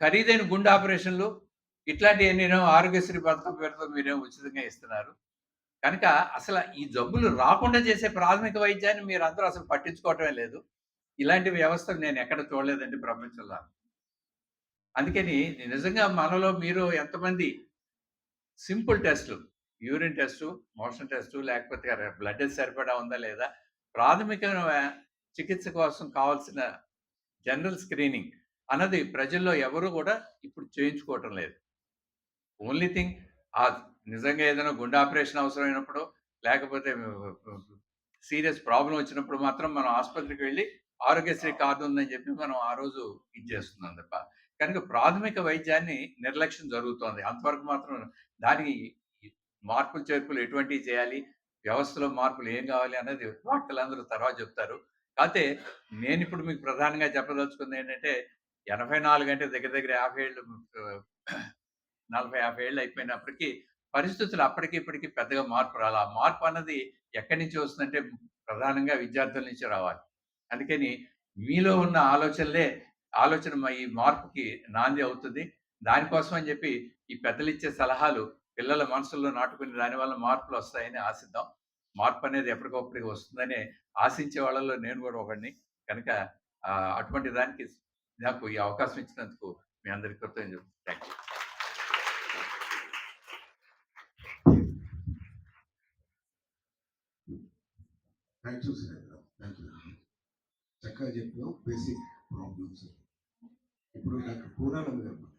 Speaker 5: ఖరీదైన గుండె ఆపరేషన్‌లు ఇట్లాంటియన్నీనేమో ఆరోగ్యశ్రీ పథకం పేరుతో మీరేమో ఉచితంగా ఇస్తున్నారు. కనుక అసల ఈ జబ్బులు రాకుండా చేసే ప్రాథమిక వైద్యాన్ని మీరందరూ అసలు పట్టించుకోవటమే లేదు. ఇలాంటి వ్యవస్థలు నేనెక్కడ చూడలేదండి ప్రపంచంలో. అందుకని నిజంగా మనలో మీరు ఎంతమంది సింపుల్ టెస్ట్‌లు, యూరిన్ టెస్టు, మోషన్ టెస్టు లేకపోతే బ్లడ్ సరిపడా ఉందా లేదా? ప్రాథమికమైన చికిత్స కోసం కావాల్సిన జనరల్ స్క్రీనింగ్ అన్నది ప్రజల్లో ఎవరు కూడా ఇప్పుడు చేయించుకోవటం లేదు. ఓన్లీ థింగ్ నిజంగా ఏదైనా గుండె ఆపరేషన్ అవసరమైనప్పుడో, లేకపోతే సీరియస్ ప్రాబ్లమ్ వచ్చినప్పుడు మాత్రం మనం ఆస్పత్రికి వెళ్లి ఆరోగ్యశ్రీ కార్డ్ ఉందని చెప్పి మనం ఆ రోజు ఇది చేస్తున్నాం తప్ప. కనుక ప్రాథమిక వైద్యాన్ని నిర్లక్ష్యం జరుగుతోంది. అంతవరకు మాత్రం దానికి మార్పులు, చేర్పులు ఎటువంటివి చేయాలి, వ్యవస్థలో మార్పులు ఏం కావాలి అన్నది డాక్టర్లందరూ తర్వాత చెప్తారు. కాతే నేనిప్పుడు మీకు ప్రధానంగా చెప్పదలుచుకుంది ఏంటంటే 84 అంటే దగ్గర దగ్గర 50 ఏళ్ళు 40, 50 ఏళ్ళు అయిపోయినప్పటికీ పరిస్థితులు అప్పటికి ఇప్పటికి పెద్దగా మార్పు రాలా. ఆ మార్పు అన్నది ఎక్కడి నుంచి వస్తుందంటే ప్రధానంగా విద్యార్థుల నుంచి రావాలి. అందుకని మీలో ఉన్న ఆలోచన ఈ మార్పుకి నాంది అవుతుంది. దానికోసం అని చెప్పి ఈ పెద్దలిచ్చే సలహాలు పిల్లల మనసుల్లో నాటుకుని దానివల్ల మార్పులొస్తాయని ఆశిద్దాం. మార్పనేది ఎప్పటికప్పటికి వస్తుందని ఆశించే వాళ్ళలో నేను గూడా ఒకడిని. కనుక అటువంటి దానికి నాకు ఈ అవకాశం ఇచ్చినందుకు మీ అందరికీ కృతజ్ఞతలు. Thank you.
Speaker 4: చూసినాను. Thank you. చక్కగా చెప్పినావు బేసిక్ ప్రాబ్లమ్స్. ఇప్పుడు డాక్టర్ పూర్ణానంద్ గారు.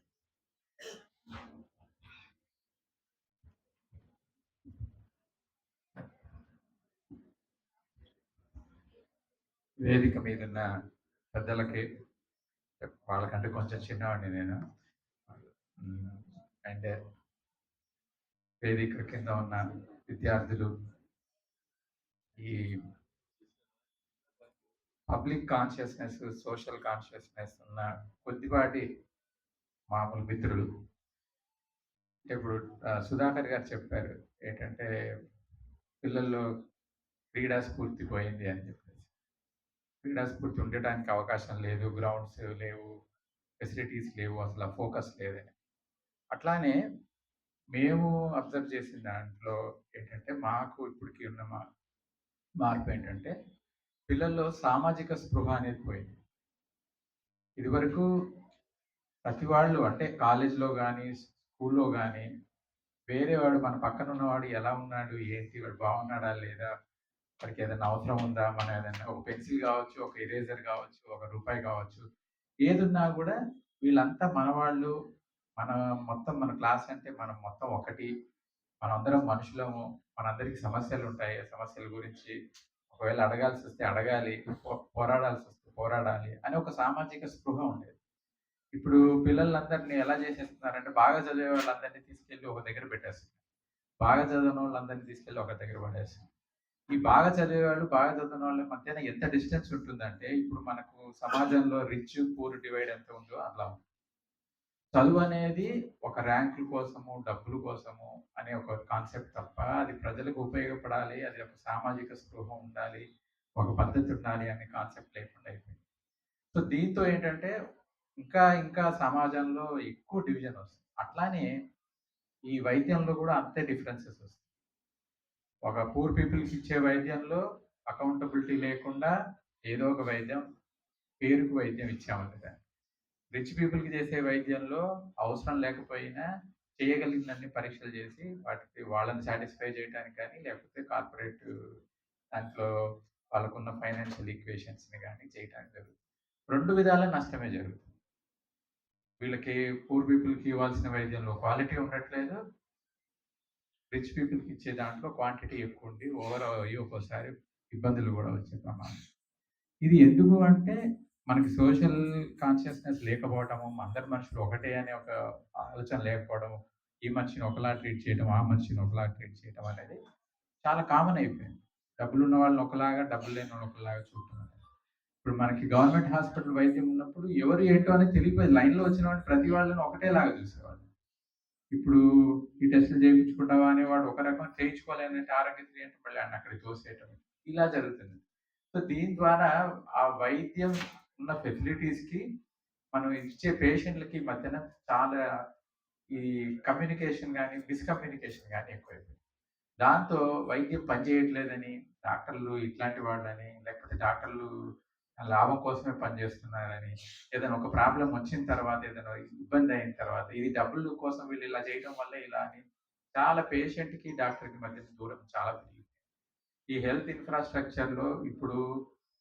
Speaker 5: వేదిక మీద ఉన్న పెద్దలకి, వాళ్ళకంటే కొంచెం చిన్నవాడిని నేను, అండ్ వేదిక కింద ఉన్న విద్యార్థులు, ఈ పబ్లిక్ కాన్షియస్నెస్, సోషల్ కాన్షియస్నెస్ ఉన్న కొద్దిపాటి మామూలు మిత్రులు. ఇప్పుడు సుధాకర్ గారు చెప్పారు ఏంటంటే పిల్లల్లో క్రీడా స్ఫూర్తి పోయింది అని చెప్పేసి. క్రీడా స్ఫూర్తి ఉండటానికి అవకాశం లేదు, గ్రౌండ్స్ లేవు, ఫెసిలిటీస్ లేవు, అసలు ఫోకస్ లేదని. అట్లానే మేము అబ్జర్వ్ చేసిన దాంట్లో ఏంటంటే మాకు ఇప్పటికి ఉన్న మార్పు ఏంటంటే పిల్లల్లో సామాజిక స్పృహ అనేది పోయింది. ఇదివరకు ప్రతి వాళ్ళు అంటే కాలేజ్లో కానీ స్కూల్లో కానీ వేరే వాడు మన పక్కన ఉన్నవాడు ఎలా ఉన్నాడు, ఏంటి, వాడు బాగున్నాడా లేదా, వాడికి ఏదైనా అవసరం ఉందా, మన ఏదైనా ఒక పెన్సిల్ కావచ్చు, ఒక ఎరేజర్ కావచ్చు, ఒక రూపాయి కావచ్చు, ఏదున్నా కూడా వీళ్ళంతా మనవాళ్ళు, మన మొత్తం మన క్లాస్ అంటే మనం మొత్తం ఒకటి, మనందరం మనుషులము, మనందరికీ సమస్యలు ఉంటాయి, సమస్యల గురించి ఒకవేళ అడగాల్సి వస్తే అడగాలి, పోరాడాల్సి వస్తే పోరాడాలి అని ఒక సామాజిక స్పృహ ఉండేది. ఇప్పుడు పిల్లలందరినీ ఎలా చేసేస్తున్నారంటే బాగా చదివే వాళ్ళందరినీ తీసుకెళ్ళి ఒక దగ్గర పెట్టేస్తున్నారు, బాగా చదివిన వాళ్ళందరినీ తీసుకెళ్ళి ఒక దగ్గర పడేస్తున్నారు. ఈ బాగా చదివేవాళ్ళు బాగా చదివిన వాళ్ళ మధ్యన ఎంత డిస్టెన్స్ ఉంటుందంటే ఇప్పుడు మనకు సమాజంలో రిచ్ పూర్ డివైడ్ ఎంత ఉందో అట్లా ఉంది. చదువు అనేది ఒక ర్యాంకుల కోసము, డబ్బుల కోసము అనే ఒక కాన్సెప్ట్ తప్ప అది ప్రజలకు ఉపయోగపడాలి, అది ఒక సామాజిక స్పృహ ఉండాలి, ఒక పద్ధతి ఉండాలి అనే కాన్సెప్ట్ లేకుండా అయిపోయింది. సో దీంతో ఏంటంటే ఇంకా ఇంకా సమాజంలో ఎక్కువ డివిజన్ వస్తుంది. అట్లానే ఈ వైద్యంలో కూడా అంతే డిఫరెన్సెస్ వస్తాయి. ఒక పూర్ పీపుల్కి ఇచ్చే వైద్యంలో అకౌంటబిలిటీ లేకుండా ఏదో ఒక వైద్యం, పేరుకు వైద్యం ఇచ్చామంటే దాన్ని. రిచ్ పీపుల్కి చేసే వైద్యంలో అవసరం లేకపోయినా చేయగలిగినన్ని పరీక్షలు చేసి వాటికి వాళ్ళని సాటిస్ఫై చేయడానికి కానీ లేకపోతే కార్పొరేట్ దాంట్లో వాళ్ళకున్న ఫైనాన్షియల్ ఈక్వేషన్స్ని కానీ చేయడానికి జరుగుతుంది. రెండు విధాల నష్టమే జరుగుతుంది. వీళ్ళకి పూర్ పీపుల్కి ఇవ్వాల్సిన వైద్యంలో క్వాలిటీ ఉండట్లేదు, రిచ్ పీపుల్కి ఇచ్చే దాంట్లో క్వాంటిటీ ఎక్కువ ఉండి ఓవర్ అయ్యి ఒక్కోసారి ఇబ్బందులు కూడా వచ్చే ప్రమాదం. ఇది ఎందుకు అంటే మనకి సోషల్ కాన్షియస్నెస్ లేకపోవటము, అందరి మనుషులు ఒకటే అనే ఒక ఆలోచన లేకపోవడము, ఈ మనిషిని ఒకలా ట్రీట్ చేయడం, ఆ మనిషిని ఒకలా ట్రీట్ చేయడం అనేది చాలా కామన్ అయిపోయింది. డబ్బులు ఉన్న వాళ్ళని ఒకలాగా, డబ్బులు లేని వాళ్ళు ఒకలాగా చూడటం. ఇప్పుడు మనకి గవర్నమెంట్ హాస్పిటల్ వైద్యం ఉన్నప్పుడు ఎవరు ఏంటో అనేది తెలియపోయింది. లైన్లో వచ్చిన వాడు ప్రతి వాళ్ళని ఒకటేలాగా చూసేవాళ్ళు. ఇప్పుడు ఈ టెస్టులు చేయించుకుంటావా అనేవాడు ఒక రకం, చేయించుకోలేనంటే ఆరోగ్యశ్రీ అంటే మళ్ళీ ఆయన అక్కడికి తోసేయటం, ఇలా జరుగుతుంది. సో దీని ద్వారా ఆ వైద్యం ఉన్న ఫెసిలిటీస్కి మనం ఇచ్చే పేషెంట్లకి మధ్యన చాలా ఈ కమ్యూనికేషన్ కానీ మిస్కమ్యూనికేషన్ కానీ ఎక్కువైపోయింది. దాంతో వైద్యం పనిచేయట్లేదని డాక్టర్లు ఇట్లాంటి వాళ్ళని, లేకపోతే డాక్టర్లు లాభం కోసమే పనిచేస్తున్నారని, ఏదైనా ఒక ప్రాబ్లం వచ్చిన తర్వాత, ఏదైనా ఇబ్బంది అయిన తర్వాత ఇది డబ్బుల కోసం వీళ్ళు ఇలా చేయడం వల్ల ఇలా అని చాలా పేషెంట్కి డాక్టర్కి మధ్య దూరం చాలా పెరిగింది. ఈ హెల్త్ ఇన్ఫ్రాస్ట్రక్చర్లో ఇప్పుడు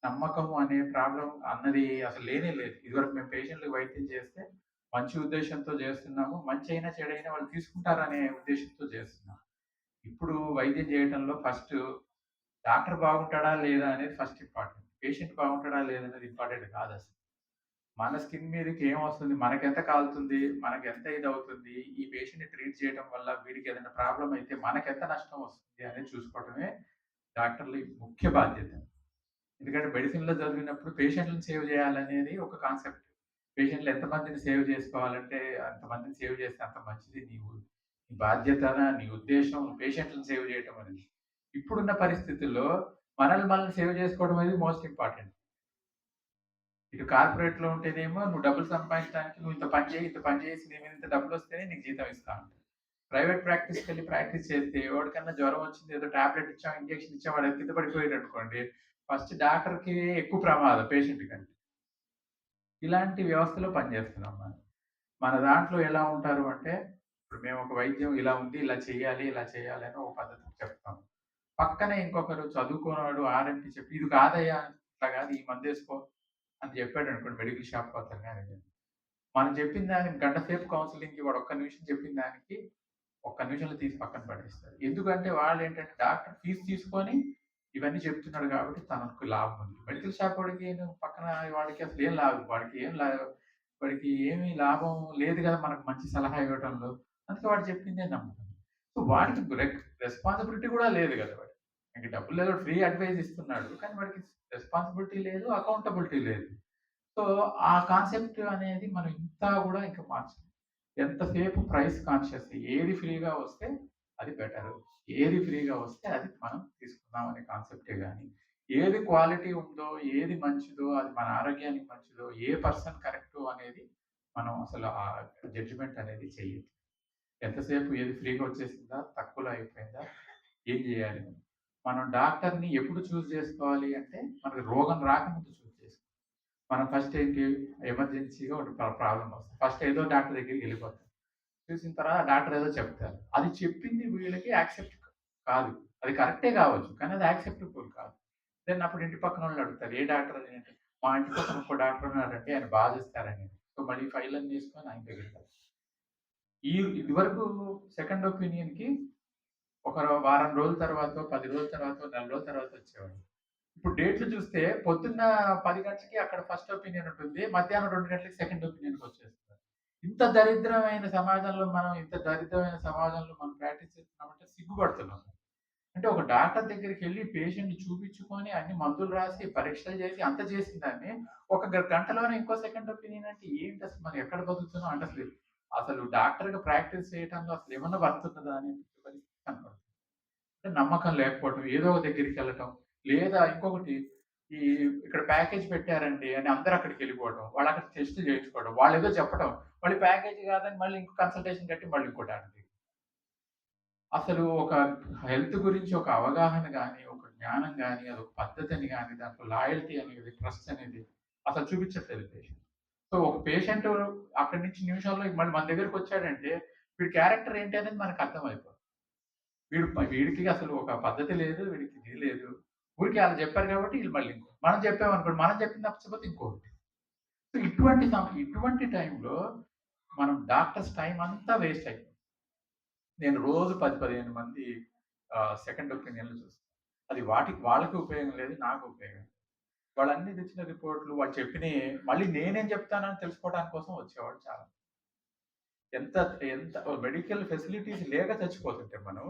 Speaker 5: నమ్మకం అనే ప్రాబ్లం అన్నది అసలు లేనే లేదు. ఇదివరకు మేము పేషెంట్లకు వైద్యం చేస్తే మంచి ఉద్దేశంతో చేస్తున్నాము, మంచి అయినా చెడైనా వాళ్ళు తీసుకుంటారనే ఉద్దేశంతో చేస్తున్నాం. ఇప్పుడు వైద్యం చేయడంలో ఫస్ట్ డాక్టర్ బాగుంటాడా లేదా అనేది ఫస్ట్ ఇంపార్టెంట్, పేషెంట్ బాగుంటాడా లేదనేది ఇంపార్టెంట్ కాదు. అసలు మన స్కిన్ మీదకి ఏం వస్తుంది, మనకెంత కాలుతుంది, మనకి ఎంత ఇది అవుతుంది, ఈ పేషెంట్ని ట్రీట్ చేయడం వల్ల వీడికి ఏదైనా ప్రాబ్లం అయితే మనకెంత నష్టం వస్తుంది అనేది చూసుకోవడమే డాక్టర్ల ముఖ్య బాధ్యత. ఎందుకంటే మెడిసిన్లో చదివినప్పుడు పేషెంట్లను సేవ్ చేయాలనేది ఒక కాన్సెప్ట్. పేషెంట్లు ఎంతమందిని సేవ్ చేసుకోవాలంటే అంతమందిని సేవ్ చేస్తే అంత మంచిది. నీ బాధ్యత, నీ ఉద్దేశం పేషెంట్లను సేవ్ చేయటం అనేది. ఇప్పుడున్న పరిస్థితుల్లో మనల్ని సేవ్ చేసుకోవడం అనేది మోస్ట్ ఇంపార్టెంట్. ఇటు కార్పొరేట్లో ఉంటేనేమో నువ్వు డబ్బులు సంపాదించడానికి నువ్వు ఇంత పని చేసి నీ మీద ఇంత డబ్బులు వస్తేనే నీకు జీతం ఇస్తా ఉంటారు. ప్రైవేట్ ప్రాక్టీస్కి వెళ్ళి ప్రాక్టీస్ చేస్తే ఎవరికన్నా జ్వరం వచ్చింది, ఏదో టాబ్లెట్ ఇచ్చాం, ఇంజెక్షన్ ఇచ్చాం, వాడు కింద పడిపోయాడు అనుకోండి, ఫస్ట్ డాక్టర్కి ఎక్కువ ప్రమాదం పేషెంట్ కంటే. ఇలాంటి వ్యవస్థలో పనిచేస్తున్నాం మనం. మన దాంట్లో ఎలా ఉంటారు అంటే ఇప్పుడు మేము ఒక వైద్యం ఇలా ఉంది, ఇలా చేయాలి అని ఒక పద్ధతి చెప్తాం.
Speaker 6: పక్కనే ఇంకొకరు చదువుకున్నవాడు ఆర్ఎంపీ చెప్పి ఇది కాదయ్యా ఇట్లా కాదు ఈ మందు వేసుకో అని చెప్పాడు అనుకోండి మెడికల్ షాప్ పోతాను కానీ మనం చెప్పిన దానికి గంట సేపు కౌన్సిలింగ్కి వాడు ఒక్క నిమిషం చెప్పిన దానికి ఒక్క నిమిషంలో తీసి పక్కన పడేస్తారు. ఎందుకంటే వాళ్ళు ఏంటంటే డాక్టర్ ఫీజు తీసుకొని ఇవన్నీ చెప్తున్నాడు కాబట్టి తనకు లాభం ఉంది. మెడికల్ షాప్ వాడికి పక్కన వాడికి అసలు ఏం లాభం, వాడికి ఏమీ లాభం లేదు కదా మనకు మంచి సలహా ఇవ్వటంలో. అందుకే వాడు చెప్పిందే నమ్ముతాం. సో వాడికి రెస్పాన్సిబిలిటీ కూడా లేదు కదా వాడికి. ఇంక డబ్బులు లేదు, ఫ్రీ అడ్వైస్ ఇస్తున్నాడు కానీ వాడికి రెస్పాన్సిబిలిటీ లేదు, అకౌంటబిలిటీ లేదు. సో ఆ కాన్సెప్ట్ అనేది మనం ఇంత కూడా ఇంకా మార్చాలి. ఎంతసేపు ప్రైస్ కాన్షియస్, ఏది ఫ్రీగా వస్తే అది బెటర్, ఏది ఫ్రీగా వస్తే అది మనం తీసుకుందాం అనే కాన్సెప్టే కానీ ఏది క్వాలిటీ ఉందో ఏది మంచిదో అది మన ఆరోగ్యానికి మంచిదో ఏ పర్సన్ కరెక్ట్ అనేది మనం అసలు ఆ జడ్జిమెంట్ అనేది చెయ్యదు. ఎంతసేపు ఏది ఫ్రీగా వచ్చేసిందా, తక్కువలో అయిపోయిందా, ఏం చేయాలి. మనం డాక్టర్ని ఎప్పుడు చూస్ చేసుకోవాలి అంటే మనకి రోగం రాకముందు చూస్ చేసుకోవాలి. మనం ఫస్ట్ ఏంటి ఎమర్జెన్సీగా ఒక ప్రాబ్లం వస్తుంది, ఫస్ట్ ఏదో డాక్టర్ దగ్గరికి వెళ్ళిపోతాం. చూసిన తర్వాత డాక్టర్ ఏదో చెప్తారు, అది చెప్పింది వీళ్ళకి యాక్సెప్ట్ కాదు, అది కరెక్టే కావచ్చు కానీ అది యాక్సెప్టబుల్ కాదు. దెన్ అప్పుడు ఇంటి పక్కన వాళ్ళు అడుగుతారు ఏ డాక్టర్ అని అంటే మా ఇంటి పక్కన ఒక డాక్టర్ ఉన్నారంటే ఆయన బాగా చేస్తారని. సో మళ్ళీ ఫైల్ అని తీసుకొని ఆయన దగ్గరికి ఇదివరకు సెకండ్ ఒపీనియన్కి ఒక వారం రోజుల తర్వాత, 10 రోజుల తర్వాత, నెల రోజుల తర్వాత వచ్చేవాడు. ఇప్పుడు డేట్లు చూస్తే పొద్దున్న 10 గంటలకి అక్కడ ఫస్ట్ ఒపీనియన్ ఉంటుంది, మధ్యాహ్నం 2 గంటలకి సెకండ్ ఒపీనియన్కి వచ్చేస్తున్నారు. ఇంత దరిద్రమైన సమాజంలో మనం ప్రాక్టీస్ చేస్తున్నామంటే సిగ్గుపడుతున్నాం. అంటే ఒక డాక్టర్ దగ్గరికి వెళ్ళి పేషెంట్ చూపించుకొని అన్ని మందులు రాసి పరీక్షలు చేసి అంత చేసిన దాన్ని ఒక గంటలోనే ఇంకో సెకండ్ ఒపీనియన్ అంటే ఏంటి అసలు, మనం ఎక్కడ బతుకుతున్నాం అంటే అసలు డాక్టర్గా ప్రాక్టీస్ చేయడంలో అసలు ఏమన్నా వర్తుందా అని కనపడుతుంది. అంటే నమ్మకం లేకపోవడం, ఏదో ఒక దగ్గరికి వెళ్ళటం, లేదా ఇంకొకటి ఇక్కడ ప్యాకేజ్ పెట్టారండి అని అందరూ అక్కడికి వెళ్ళిపోవడం, వాళ్ళు అక్కడ టెస్ట్ చేయించుకోవడం, వాళ్ళు ఏదో చెప్పడం, మళ్ళీ ప్యాకేజ్ కాదని మళ్ళీ ఇంకో కన్సల్టేషన్ కట్టి మళ్ళీ ఇంకో డాక్టర్. అసలు ఒక హెల్త్ గురించి ఒక అవగాహన కానీ, ఒక జ్ఞానం కానీ, అదొక పద్ధతిని కానీ, దాంట్లో లాయల్టీ అనేది, ట్రస్ట్ అనేది అసలు చూపించట్లేదు పేషెంట్. సో ఒక పేషెంట్ అక్కడి నుంచి నిమిషాల్లో మళ్ళీ మన దగ్గరికి వచ్చాడంటే వీడి క్యారెక్టర్ ఏంటి అనేది మనకు అర్థమైపోతుంది. వీడికి అసలు ఒక పద్ధతి లేదు, వీడికి ఇది లేదు, ఊరికి అలా చెప్పారు కాబట్టి వీళ్ళు మళ్ళీ ఇంకో మనం చెప్పామనుకోండి, మనం చెప్పిన తప్పకపోతే ఇంకోటి. సో ఇటువంటి టైంలో మనం డాక్టర్స్ టైం అంతా వేస్ట్ అయిపోతుంది. నేను రోజు 10-15 మంది సెకండ్ ఒపీనియన్లు చూస్తాను. అది వాళ్ళకి ఉపయోగం లేదు, నాకు ఉపయోగం. వాళ్ళన్నీ తెచ్చిన రిపోర్ట్లు వాళ్ళు చెప్పినవి మళ్ళీ నేనేం చెప్తానని తెలుసుకోవడానికి కోసం వచ్చేవాడు చాలా. ఎంత మెడికల్ ఫెసిలిటీస్ లేక చచ్చిపోతుంటే మనం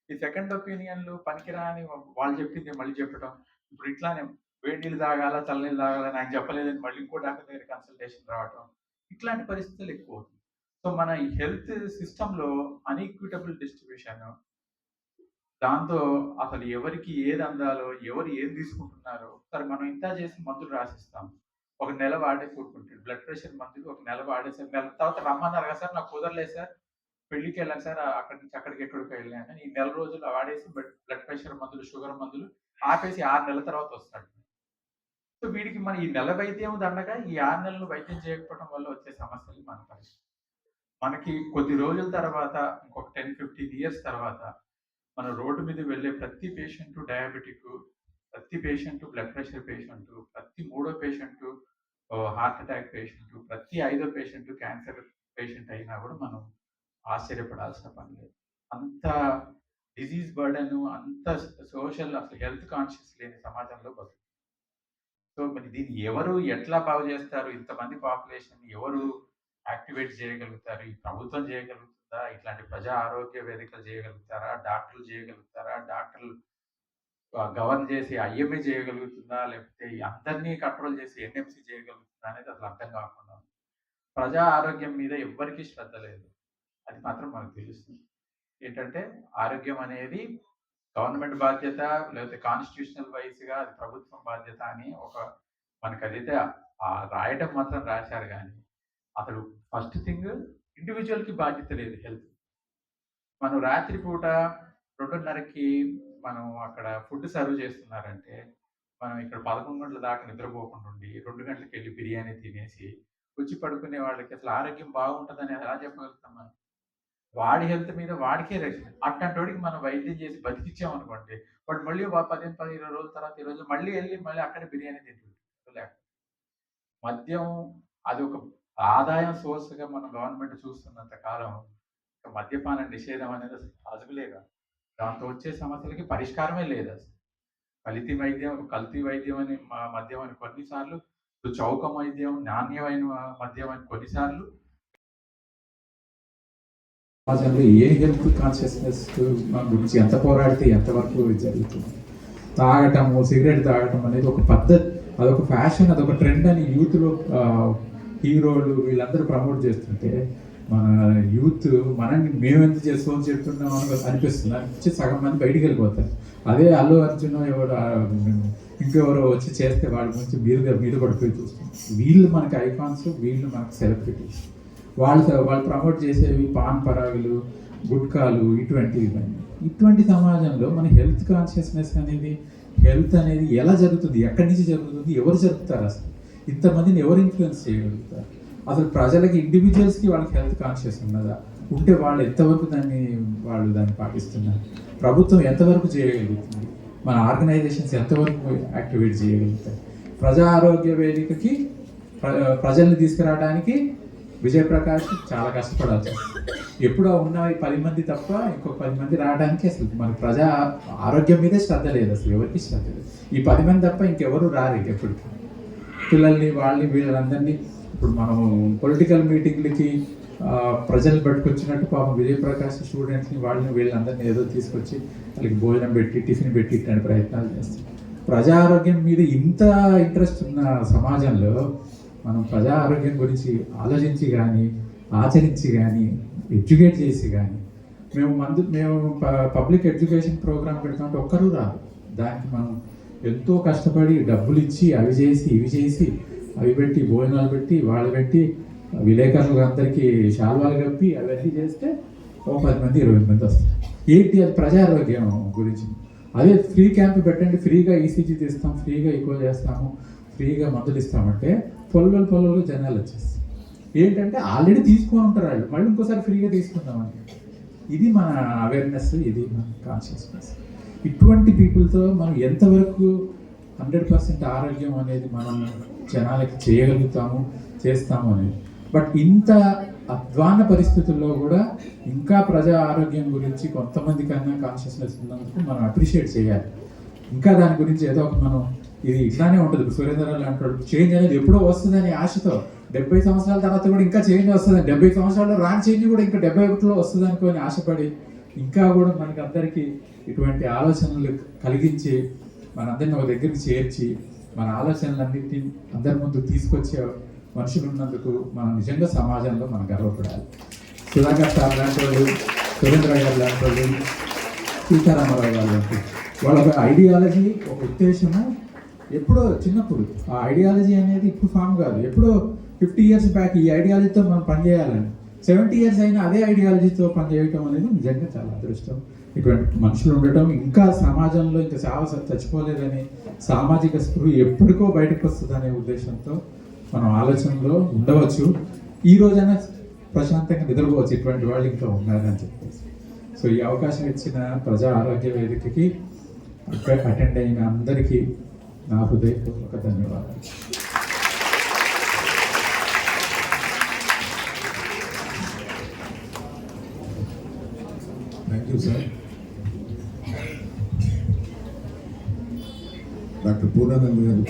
Speaker 6: ఈ సెకండ్ ఒపీనియన్లు పనికిరాని వాళ్ళు చెప్పింది మళ్ళీ చెప్పడం. ఇప్పుడు ఇట్లానే వేడి నీళ్ళు తాగాల, చల్లనీళ్ళు తాగాల, నాకు చెప్పలేదని మళ్ళీ ఇంకో డాక్టర్ దగ్గర కన్సల్టేషన్ రావటం, ఇట్లాంటి పరిస్థితులు ఎక్కువ అవుతుంది. సో మన ఈ హెల్త్ సిస్టంలో అన్ఈక్విటబుల్ డిస్ట్రిబ్యూషన్, దాంతో అసలు ఎవరికి ఏది అందాలో, ఎవరు ఏది తీసుకుంటున్నారో ఒకసారి మనం ఇంత చేసి మందులు రాసిస్తాం, ఒక నెల వాడే కూడుకుంటాడు. బ్లడ్ ప్రెషర్ మందులు ఒక నెల వాడేసారు, నెల తర్వాత రమ్మన్నారు కదా సార్, నాకు కుదరలేదు సార్, పెళ్లికి వెళ్ళాను సార్, అక్కడి నుంచి అక్కడికి ఎక్కడికి వెళ్ళాను, ఈ నెల రోజులు వాడేసి బ్లడ్ ప్రెషర్ మందులు, షుగర్ మందులు ఆపేసి 6 నెలల తర్వాత వస్తాడు. సో వీడికి మన ఈ నెల వైద్యం దండగా ఈ 6 నెలలు వైద్యం చేయకపోవడం వల్ల వచ్చే సమస్యలు మన పరిస్థితి. మనకి కొద్ది రోజుల తర్వాత, ఇంకొక 10-15 ఇయర్స్ తర్వాత మన రోడ్డు మీద వెళ్ళే ప్రతి పేషెంట్ డయాబెటిక్, ప్రతి పేషెంట్ బ్లడ్ ప్రెషర్ పేషెంట్, ప్రతి 3వ పేషెంట్ హార్ట్ అటాక్ పేషెంట్, ప్రతి 5వ పేషెంట్ క్యాన్సర్ పేషెంట్ అయినా కూడా మనం ఆశ్చర్యపడాల్సిన పని లేదు. అంత డిజీజ్ బర్డెన్, అంత సోషల్ అసలు హెల్త్ కాన్షియస్ లేని సమాజంలో బతుకు. సో మరి దీన్ని ఎవరు ఎట్లా బాగు చేస్తారు, ఇంతమంది పాపులేషన్ ఎవరు యాక్టివేట్ చేయగలుగుతారు, ఈ ప్రభుత్వం చేయగలుగుతుందా, ఇట్లాంటి ప్రజా ఆరోగ్య వేదికలు చేయగలుగుతారా, డాక్టర్లు చేయగలుగుతారా, డాక్టర్లు గవర్న్ చేసి ఐఎంఏ చేయగలుగుతుందా, లేకపోతే అందరినీ కంట్రోల్ చేసి ఎన్ఎంసీ చేయగలుగుతుందా అనేది అసలు అర్థం కాకుండా ప్రజా ఆరోగ్యం మీద ఎవ్వరికీ శ్రద్ధ లేదు. అది మాత్రం మనకు తెలుస్తుంది. ఏంటంటే ఆరోగ్యం అనేది గవర్నమెంట్ బాధ్యత, లేకపోతే కాన్స్టిట్యూషనల్ వైజ్గా అది ప్రభుత్వం బాధ్యత అని మనకు అదైతే రాయటం మాత్రం రాశారు కానీ అసలు ఫస్ట్ థింగ్ ఇండివిజువల్కి బాధ్యత లేదు హెల్త్. మనం రాత్రిపూట 2:30కి మనం అక్కడ ఫుడ్ సర్వ్ చేస్తున్నారంటే మనం ఇక్కడ 11 గంటల దాకా నిద్రపోకుండా ఉండి 2 గంటలకు వెళ్ళి బిర్యానీ తినేసి వచ్చి పడుకునే వాళ్ళకి అసలు ఆరోగ్యం బాగుంటుందని ఎలా చెప్పగలుగుతాం మనం? వాడి హెల్త్ మీద వాడికే రక్షణ. అట్లాంటోడికి మనం వైద్యం చేసి బతికిచ్చామనుకోండి, వాడు మళ్ళీ 15, 20 రోజుల తర్వాత ఈ రోజు మళ్ళీ వెళ్ళి మళ్ళీ అక్కడే బిర్యానీ తింటుంటాడు. మద్యం అది ఒక ఆదాయం సోర్స్‌గా మన గవర్నమెంట్ చూస్తున్నంత కాలం మద్యపాన నిషేధం అనేది అసలు పాసిబులే కాదు. దాంతో వచ్చే సమస్యలకి పరిష్కారమే లేదు అసలు. కల్తీ వైద్యం అని మద్యం అని కొన్నిసార్లు, చౌక వైద్యం, నాణ్యమైన మద్యం అని కొన్నిసార్లు.
Speaker 7: సమాజంలో ఏ హెల్త్ కాన్షియస్నెస్ గురించి ఎంత పోరాడితే ఎంతవరకు జరుగుతుంది. తాగటము, సిగరెట్ తాగటం అనేది ఒక పద్ధతి, అదొక ఫ్యాషన్, అదొక ట్రెండ్ అని యూత్లో హీరోలు వీళ్ళందరూ ప్రమోట్ చేస్తుంటే మన యూత్ మేము ఎంత చేసుకోని చెప్తున్నాం అనిపిస్తుంది. అనిపించి సగం మంది బయటికి వెళ్ళిపోతారు. అదే అల్లు అర్జున్ ఎవరు ఇంకెవరో వచ్చి చేస్తే వాళ్ళ గురించి మీద పడిపోయి చూస్తాం. వీళ్ళు మనకి ఐకాన్స్, వీళ్ళు మనకి సెలబ్రిటీస్. వాళ్ళు ప్రమోట్ చేసేవి పాన్ పరాగులు, గుట్కాలు, ఇటువంటి సమాజంలో మన హెల్త్ కాన్షియస్నెస్ అనేది, హెల్త్ అనేది ఎలా జరుగుతుంది, ఎక్కడి నుంచి జరుగుతుంది, ఎవరు జరుపుతారు, అసలు ఇంతమందిని ఎవరు ఇన్ఫ్లుయెన్స్ చేయగలుగుతారు, అసలు ప్రజలకి ఇండివిజువల్స్కి వాళ్ళకి హెల్త్ కాన్షియస్ ఉన్నదా, ఉంటే వాళ్ళు ఎంతవరకు దాన్ని పాటిస్తున్నారు, ప్రభుత్వం ఎంతవరకు చేయగలుగుతుంది, మన ఆర్గనైజేషన్స్ ఎంతవరకు యాక్టివేట్ చేయగలుగుతాయి. ప్రజా ఆరోగ్య వేదికకి ప్రజల్ని తీసుకురావడానికి విజయప్రకాష్ చాలా కష్టపడాల్సి వస్తుంది. ఎప్పుడో ఉన్న 10 మంది తప్ప ఇంకొక 10 మంది రావడానికి అసలు మన ప్రజా ఆరోగ్యం మీదే శ్రద్ధ లేదు, అసలు ఎవరికి శ్రద్ధ లేదు. ఈ 10 మంది తప్ప ఇంకెవరు రారు ఎప్పటికీ. పిల్లల్ని వీళ్ళందరినీ ఇప్పుడు మనం పొలిటికల్ మీటింగ్లకి ప్రజలు పట్టుకొచ్చినట్టు పాపం విజయప్రకాష్ స్టూడెంట్స్ని వీళ్ళందరినీ ఏదో తీసుకొచ్చి వాళ్ళకి భోజనం పెట్టి టిఫిన్ పెట్టి ఇట్లాంటి ప్రయత్నాలు చేస్తాం. ప్రజా ఆరోగ్యం మీద ఇంత ఇంట్రెస్ట్ ఉన్న సమాజంలో మనం ప్రజా ఆరోగ్యం గురించి ఆలోచించి కానీ, ఆచరించి కానీ, ఎడ్యుకేట్ చేసి కానీ, మేము పబ్లిక్ ఎడ్యుకేషన్ ప్రోగ్రామ్ పెడతామంటే ఒక్కరూ రాదు. దానికి మనం ఎంతో కష్టపడి డబ్బులు ఇచ్చి అవి చేసి ఇవి చేసి అవి పెట్టి భోజనాలు పెట్టి వాళ్ళు పెట్టి విలేకరులు అందరికీ శాల్వాలు కప్పి అవన్నీ చేస్తే 10 మంది 20 మంది వస్తారు. ఏంటి అది ప్రజా ఆరోగ్యం గురించి. అదే ఫ్రీ క్యాంప్ పెట్టండి, ఫ్రీగా ఈసీజీ తీస్తాం, ఫ్రీగా ఈకో చేస్తాము, ఫ్రీగా మందులు ఇస్తామంటే పొలంలో జనాలు వచ్చేస్తారు. ఏంటంటే ఆల్రెడీ తీసుకొని ఉంటారు వాళ్ళు, మళ్ళీ ఇంకోసారి ఫ్రీగా తీసుకుందామని. ఇది మన అవేర్నెస్, ఇది మన కాన్షియస్నెస్. ఇటువంటి పీపుల్తో మనం ఎంతవరకు 100% ఆరోగ్యం అనేది మనం జనాలకి చేయగలుగుతాము, చేస్తాము అనేది. బట్ ఇంత అధ్వాన పరిస్థితుల్లో కూడా ఇంకా ప్రజా ఆరోగ్యం గురించి కొంతమంది కన్నా కాన్షియస్నెస్ ఉన్నందుకు మనం అప్రిషియేట్ చేయాలి. ఇంకా దాని గురించి ఏదో ఒక మనం ఇది ఇట్లానే ఉంటుంది. సురేంద్రరావు అంటాడు చేంజ్ అనేది ఎప్పుడో వస్తుందని ఆశతో 70 సంవత్సరాల తర్వాత కూడా ఇంకా చేంజ్ వస్తుంది, 70 సంవత్సరాల్లో రాని చేంజ్ కూడా ఇంకా 71లో వస్తుంది అనుకొని ఆశపడి ఇంకా కూడా మనకి అందరికీ ఇటువంటి ఆలోచనలు కలిగించి మనందరినీ ఒక దగ్గరికి చేర్చి మన ఆలోచనలన్నింటినీ అందరి ముందు తీసుకొచ్చే మనుషులు ఉన్నందుకు మనం నిజంగా సమాజంలో మనం గర్వపడాలి. సుధాకర్ సార్ లాంటి వాళ్ళు, సురేంద్ర గారు లాంటి వాళ్ళు, సీతారామరావు గారు లాంటి వాళ్ళ ఐడియాలజీ, ఒక ఉద్దేశము ఎప్పుడో చిన్నప్పుడు. ఆ ఐడియాలజీ అనేది ఇప్పుడు ఫామ్ కాదు, ఎప్పుడో 50 years బ్యాక్ ఈ ఐడియాలజీతో మనం పనిచేయాలని 70 years అయినా అదే ఐడియాలజీతో పనిచేయటం అనేది నిజంగా చాలా అదృష్టం. ఇటువంటి మనుషులు ఉండటం, ఇంకా సమాజంలో ఇంకా చచ్చిపోలేదని సామాజిక స్పృహ ఎప్పటికో బయటకు వస్తుందనే ఉద్దేశంతో మనం ఆలోచనలో ఉండవచ్చు. ఈ రోజైనా ప్రశాంతంగా నిద్రపోవచ్చు, ఇటువంటి వాళ్ళు ఇంకా ఉన్నారని చెప్పేసి. సో ఈ అవకాశం ఇచ్చిన ప్రజా ఆరోగ్య వేదికకి అటెండ్ అయిన అందరికీ నా హృదయపూర్వక ధన్యవాదాలు.
Speaker 8: Thank you sir. Doctor Purnananda గారు,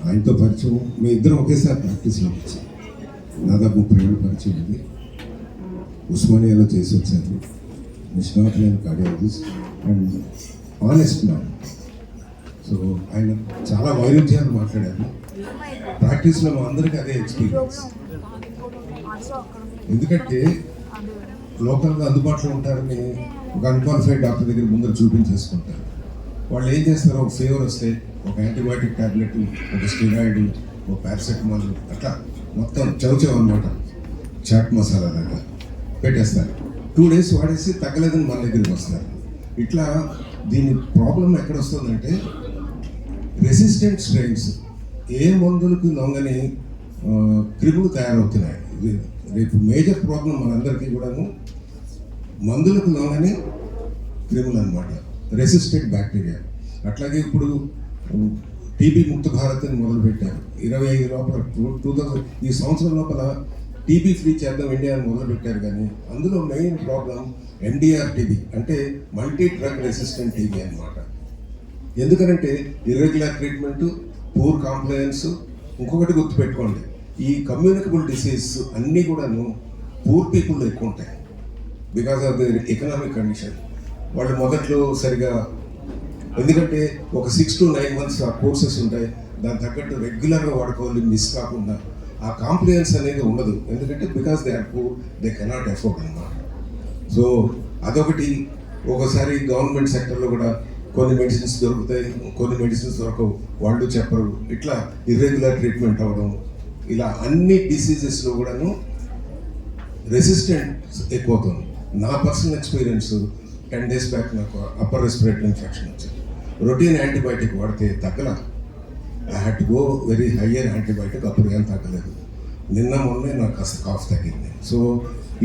Speaker 8: ఆయనతో పరిచయం మీ ఇద్దరం ఒకేసారి ప్రాక్టీస్లో వచ్చాం. దాదాపు 30 ఏళ్ళు పరిచయం ఉంది. ఉస్మానియాలో చేసి వచ్చారు. నిష్ణాతులైన cardiologist and honest man. So ఆయన చాలా వైరుధ్యాన్ని మాట్లాడారు. ప్రాక్టీస్లో మా అందరికీ అదే ఎక్స్పీరియన్స్. ఎందుకంటే లోకల్గా అందుబాటులో ఉంటారని ఒక అన్క్వాలిఫైడ్ డాక్టర్ దగ్గర ముందర చూపించేసుకుంటారు. వాళ్ళు ఏం చేస్తారు, ఒక ఫీవర్ వస్తే ఒక యాంటీబయాటిక్ ట్యాబ్లెట్, ఒక స్టెరాయిడ్, ఒక పారాసెటమాల్, అట్లా మొత్తం చౌచవ్ అనమాట, చాట్ మసాలా లాగా పెట్టేస్తారు. 2 days వాడేసి తగ్గలేదని మన దగ్గరికి వస్తారు. ఇట్లా దీని ప్రాబ్లం ఎక్కడ వస్తుందంటే రెసిస్టెంట్ స్ట్రెయిన్స్, ఏ మందులకు లొంగని క్రిములు తయారవుతున్నాయి రేపు మేజర్ ప్రాబ్లం మనందరికీ కూడాను మందులకు లోనని క్రిములు అనమాట, రెసిస్టెంట్ బ్యాక్టీరియా. అట్లాగే ఇప్పుడు టీబీ ముక్త భారత్ అని మొదలుపెట్టారు 25 లోపల 2000 ఈ సంవత్సరం లోపల టీబీ ఫ్రీ చేద్దాం ఇండియా అని మొదలుపెట్టారు. కానీ అందులో మెయిన్ ప్రాబ్లం ఎండిఆర్ టీబీ, అంటే మల్టీ డ్రగ్ రెసిస్టెంట్ టీబీ అనమాట. ఎందుకంటే ఇర్రెగ్యులర్ ట్రీట్మెంట్, పూర్ కాంప్లయన్స్. ఇంకొకటి గుర్తుపెట్టుకోండి, ఈ కమ్యూనికబుల్ డిసీజ్ అన్నీ కూడాను పూర్ పీపుల్లో ఎక్కువ ఉంటాయి because of the economic condition. వాళ్ళు మొదట్లో సరిగా, ఎందుకంటే ఒక 6 to 9 months ఆ కోర్సెస్ ఉంటాయి, దాని తగ్గట్టు రెగ్యులర్గా వాడుకోవాలి, మిస్ కాకుండా. ఆ కాంప్లియన్స్ అనేది ఉండదు, ఎందుకంటే because they are poor, they cannot afford అన్నమాట. సో అదొకటి. ఒకసారి గవర్నమెంట్ సెక్టర్లో కూడా కొన్ని మెడిసిన్స్ దొరుకుతాయి, కొన్ని మెడిసిన్స్ దొరకవు, వాళ్ళు చెప్పరు. ఇట్లా ఇర్రెగ్యులర్ ట్రీట్మెంట్ అవ్వడం, ఇలా అన్ని డిసీజెస్లో కూడాను రెసిస్టెంట్ ఎక్కువ అవుతుంది. నా పర్సనల్ ఎక్స్పీరియన్స్ 10 days బ్యాక్ నాకు అప్పర్ రెస్పిరేటరీ ఇన్ఫెక్షన్ వచ్చింది. రొటీన్ యాంటీబయాటిక్ వాడితే తగ్గల, I had to go very higher antibiotic, అప్పుడు ఏం తగ్గలేదు. మొన్నే నాకు కాస్త కాఫ్ తగ్గింది. సో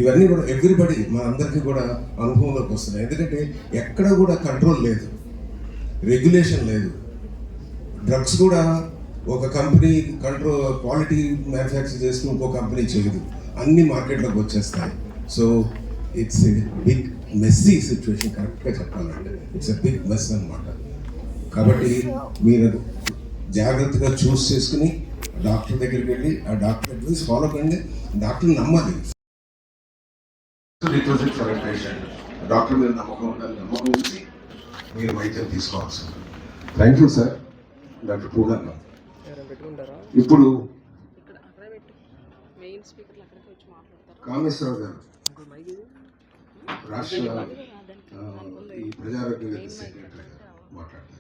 Speaker 8: ఇవన్నీ కూడా ఎవ్రీబడి మన అందరికీ కూడా అనుభవంలోకి వస్తున్నాయి. ఎందుకంటే ఎక్కడ కూడా కంట్రోల్ లేదు, రెగ్యులేషన్ లేదు. డ్రగ్స్ కూడా ఒక కంపెనీ కంట్రోల్ క్వాలిటీ మ్యానుఫ్యాక్చర్ చేస్తూ ఇంకో కంపెనీ చేయదు, అన్ని మార్కెట్లోకి వచ్చేస్తాయి. So it's a big messy situation, కరెక్ట్గా చెప్పాలంటే ఇట్స్ ఎ బిగ్ మెస్ అనమాట. కాబట్టి మీరు జాగ్రత్తగా చూస్ చేసుకుని డాక్టర్ దగ్గరికి వెళ్ళి ఆ డాక్టర్ అడ్వైస్ ఫాలో కండి, డాక్టర్ నమ్మాలి.
Speaker 4: రిక్వెస్ట్ ఫర్ పేషెంట్, డాక్టర్ మీద నమ్మకం ఉండాలి, నమ్మకం ఉంచి మీరు వైద్యం తీసుకోవాల్సి ఉంటుంది. Thank you sir. డాక్టర్ పూర్ణ ఇప్పుడు కామేశ్వరరావు గారు రాష్ట్ర ఈ ప్రజారోగ్య సెక్రటరీ గారు మాట్లాడతారు.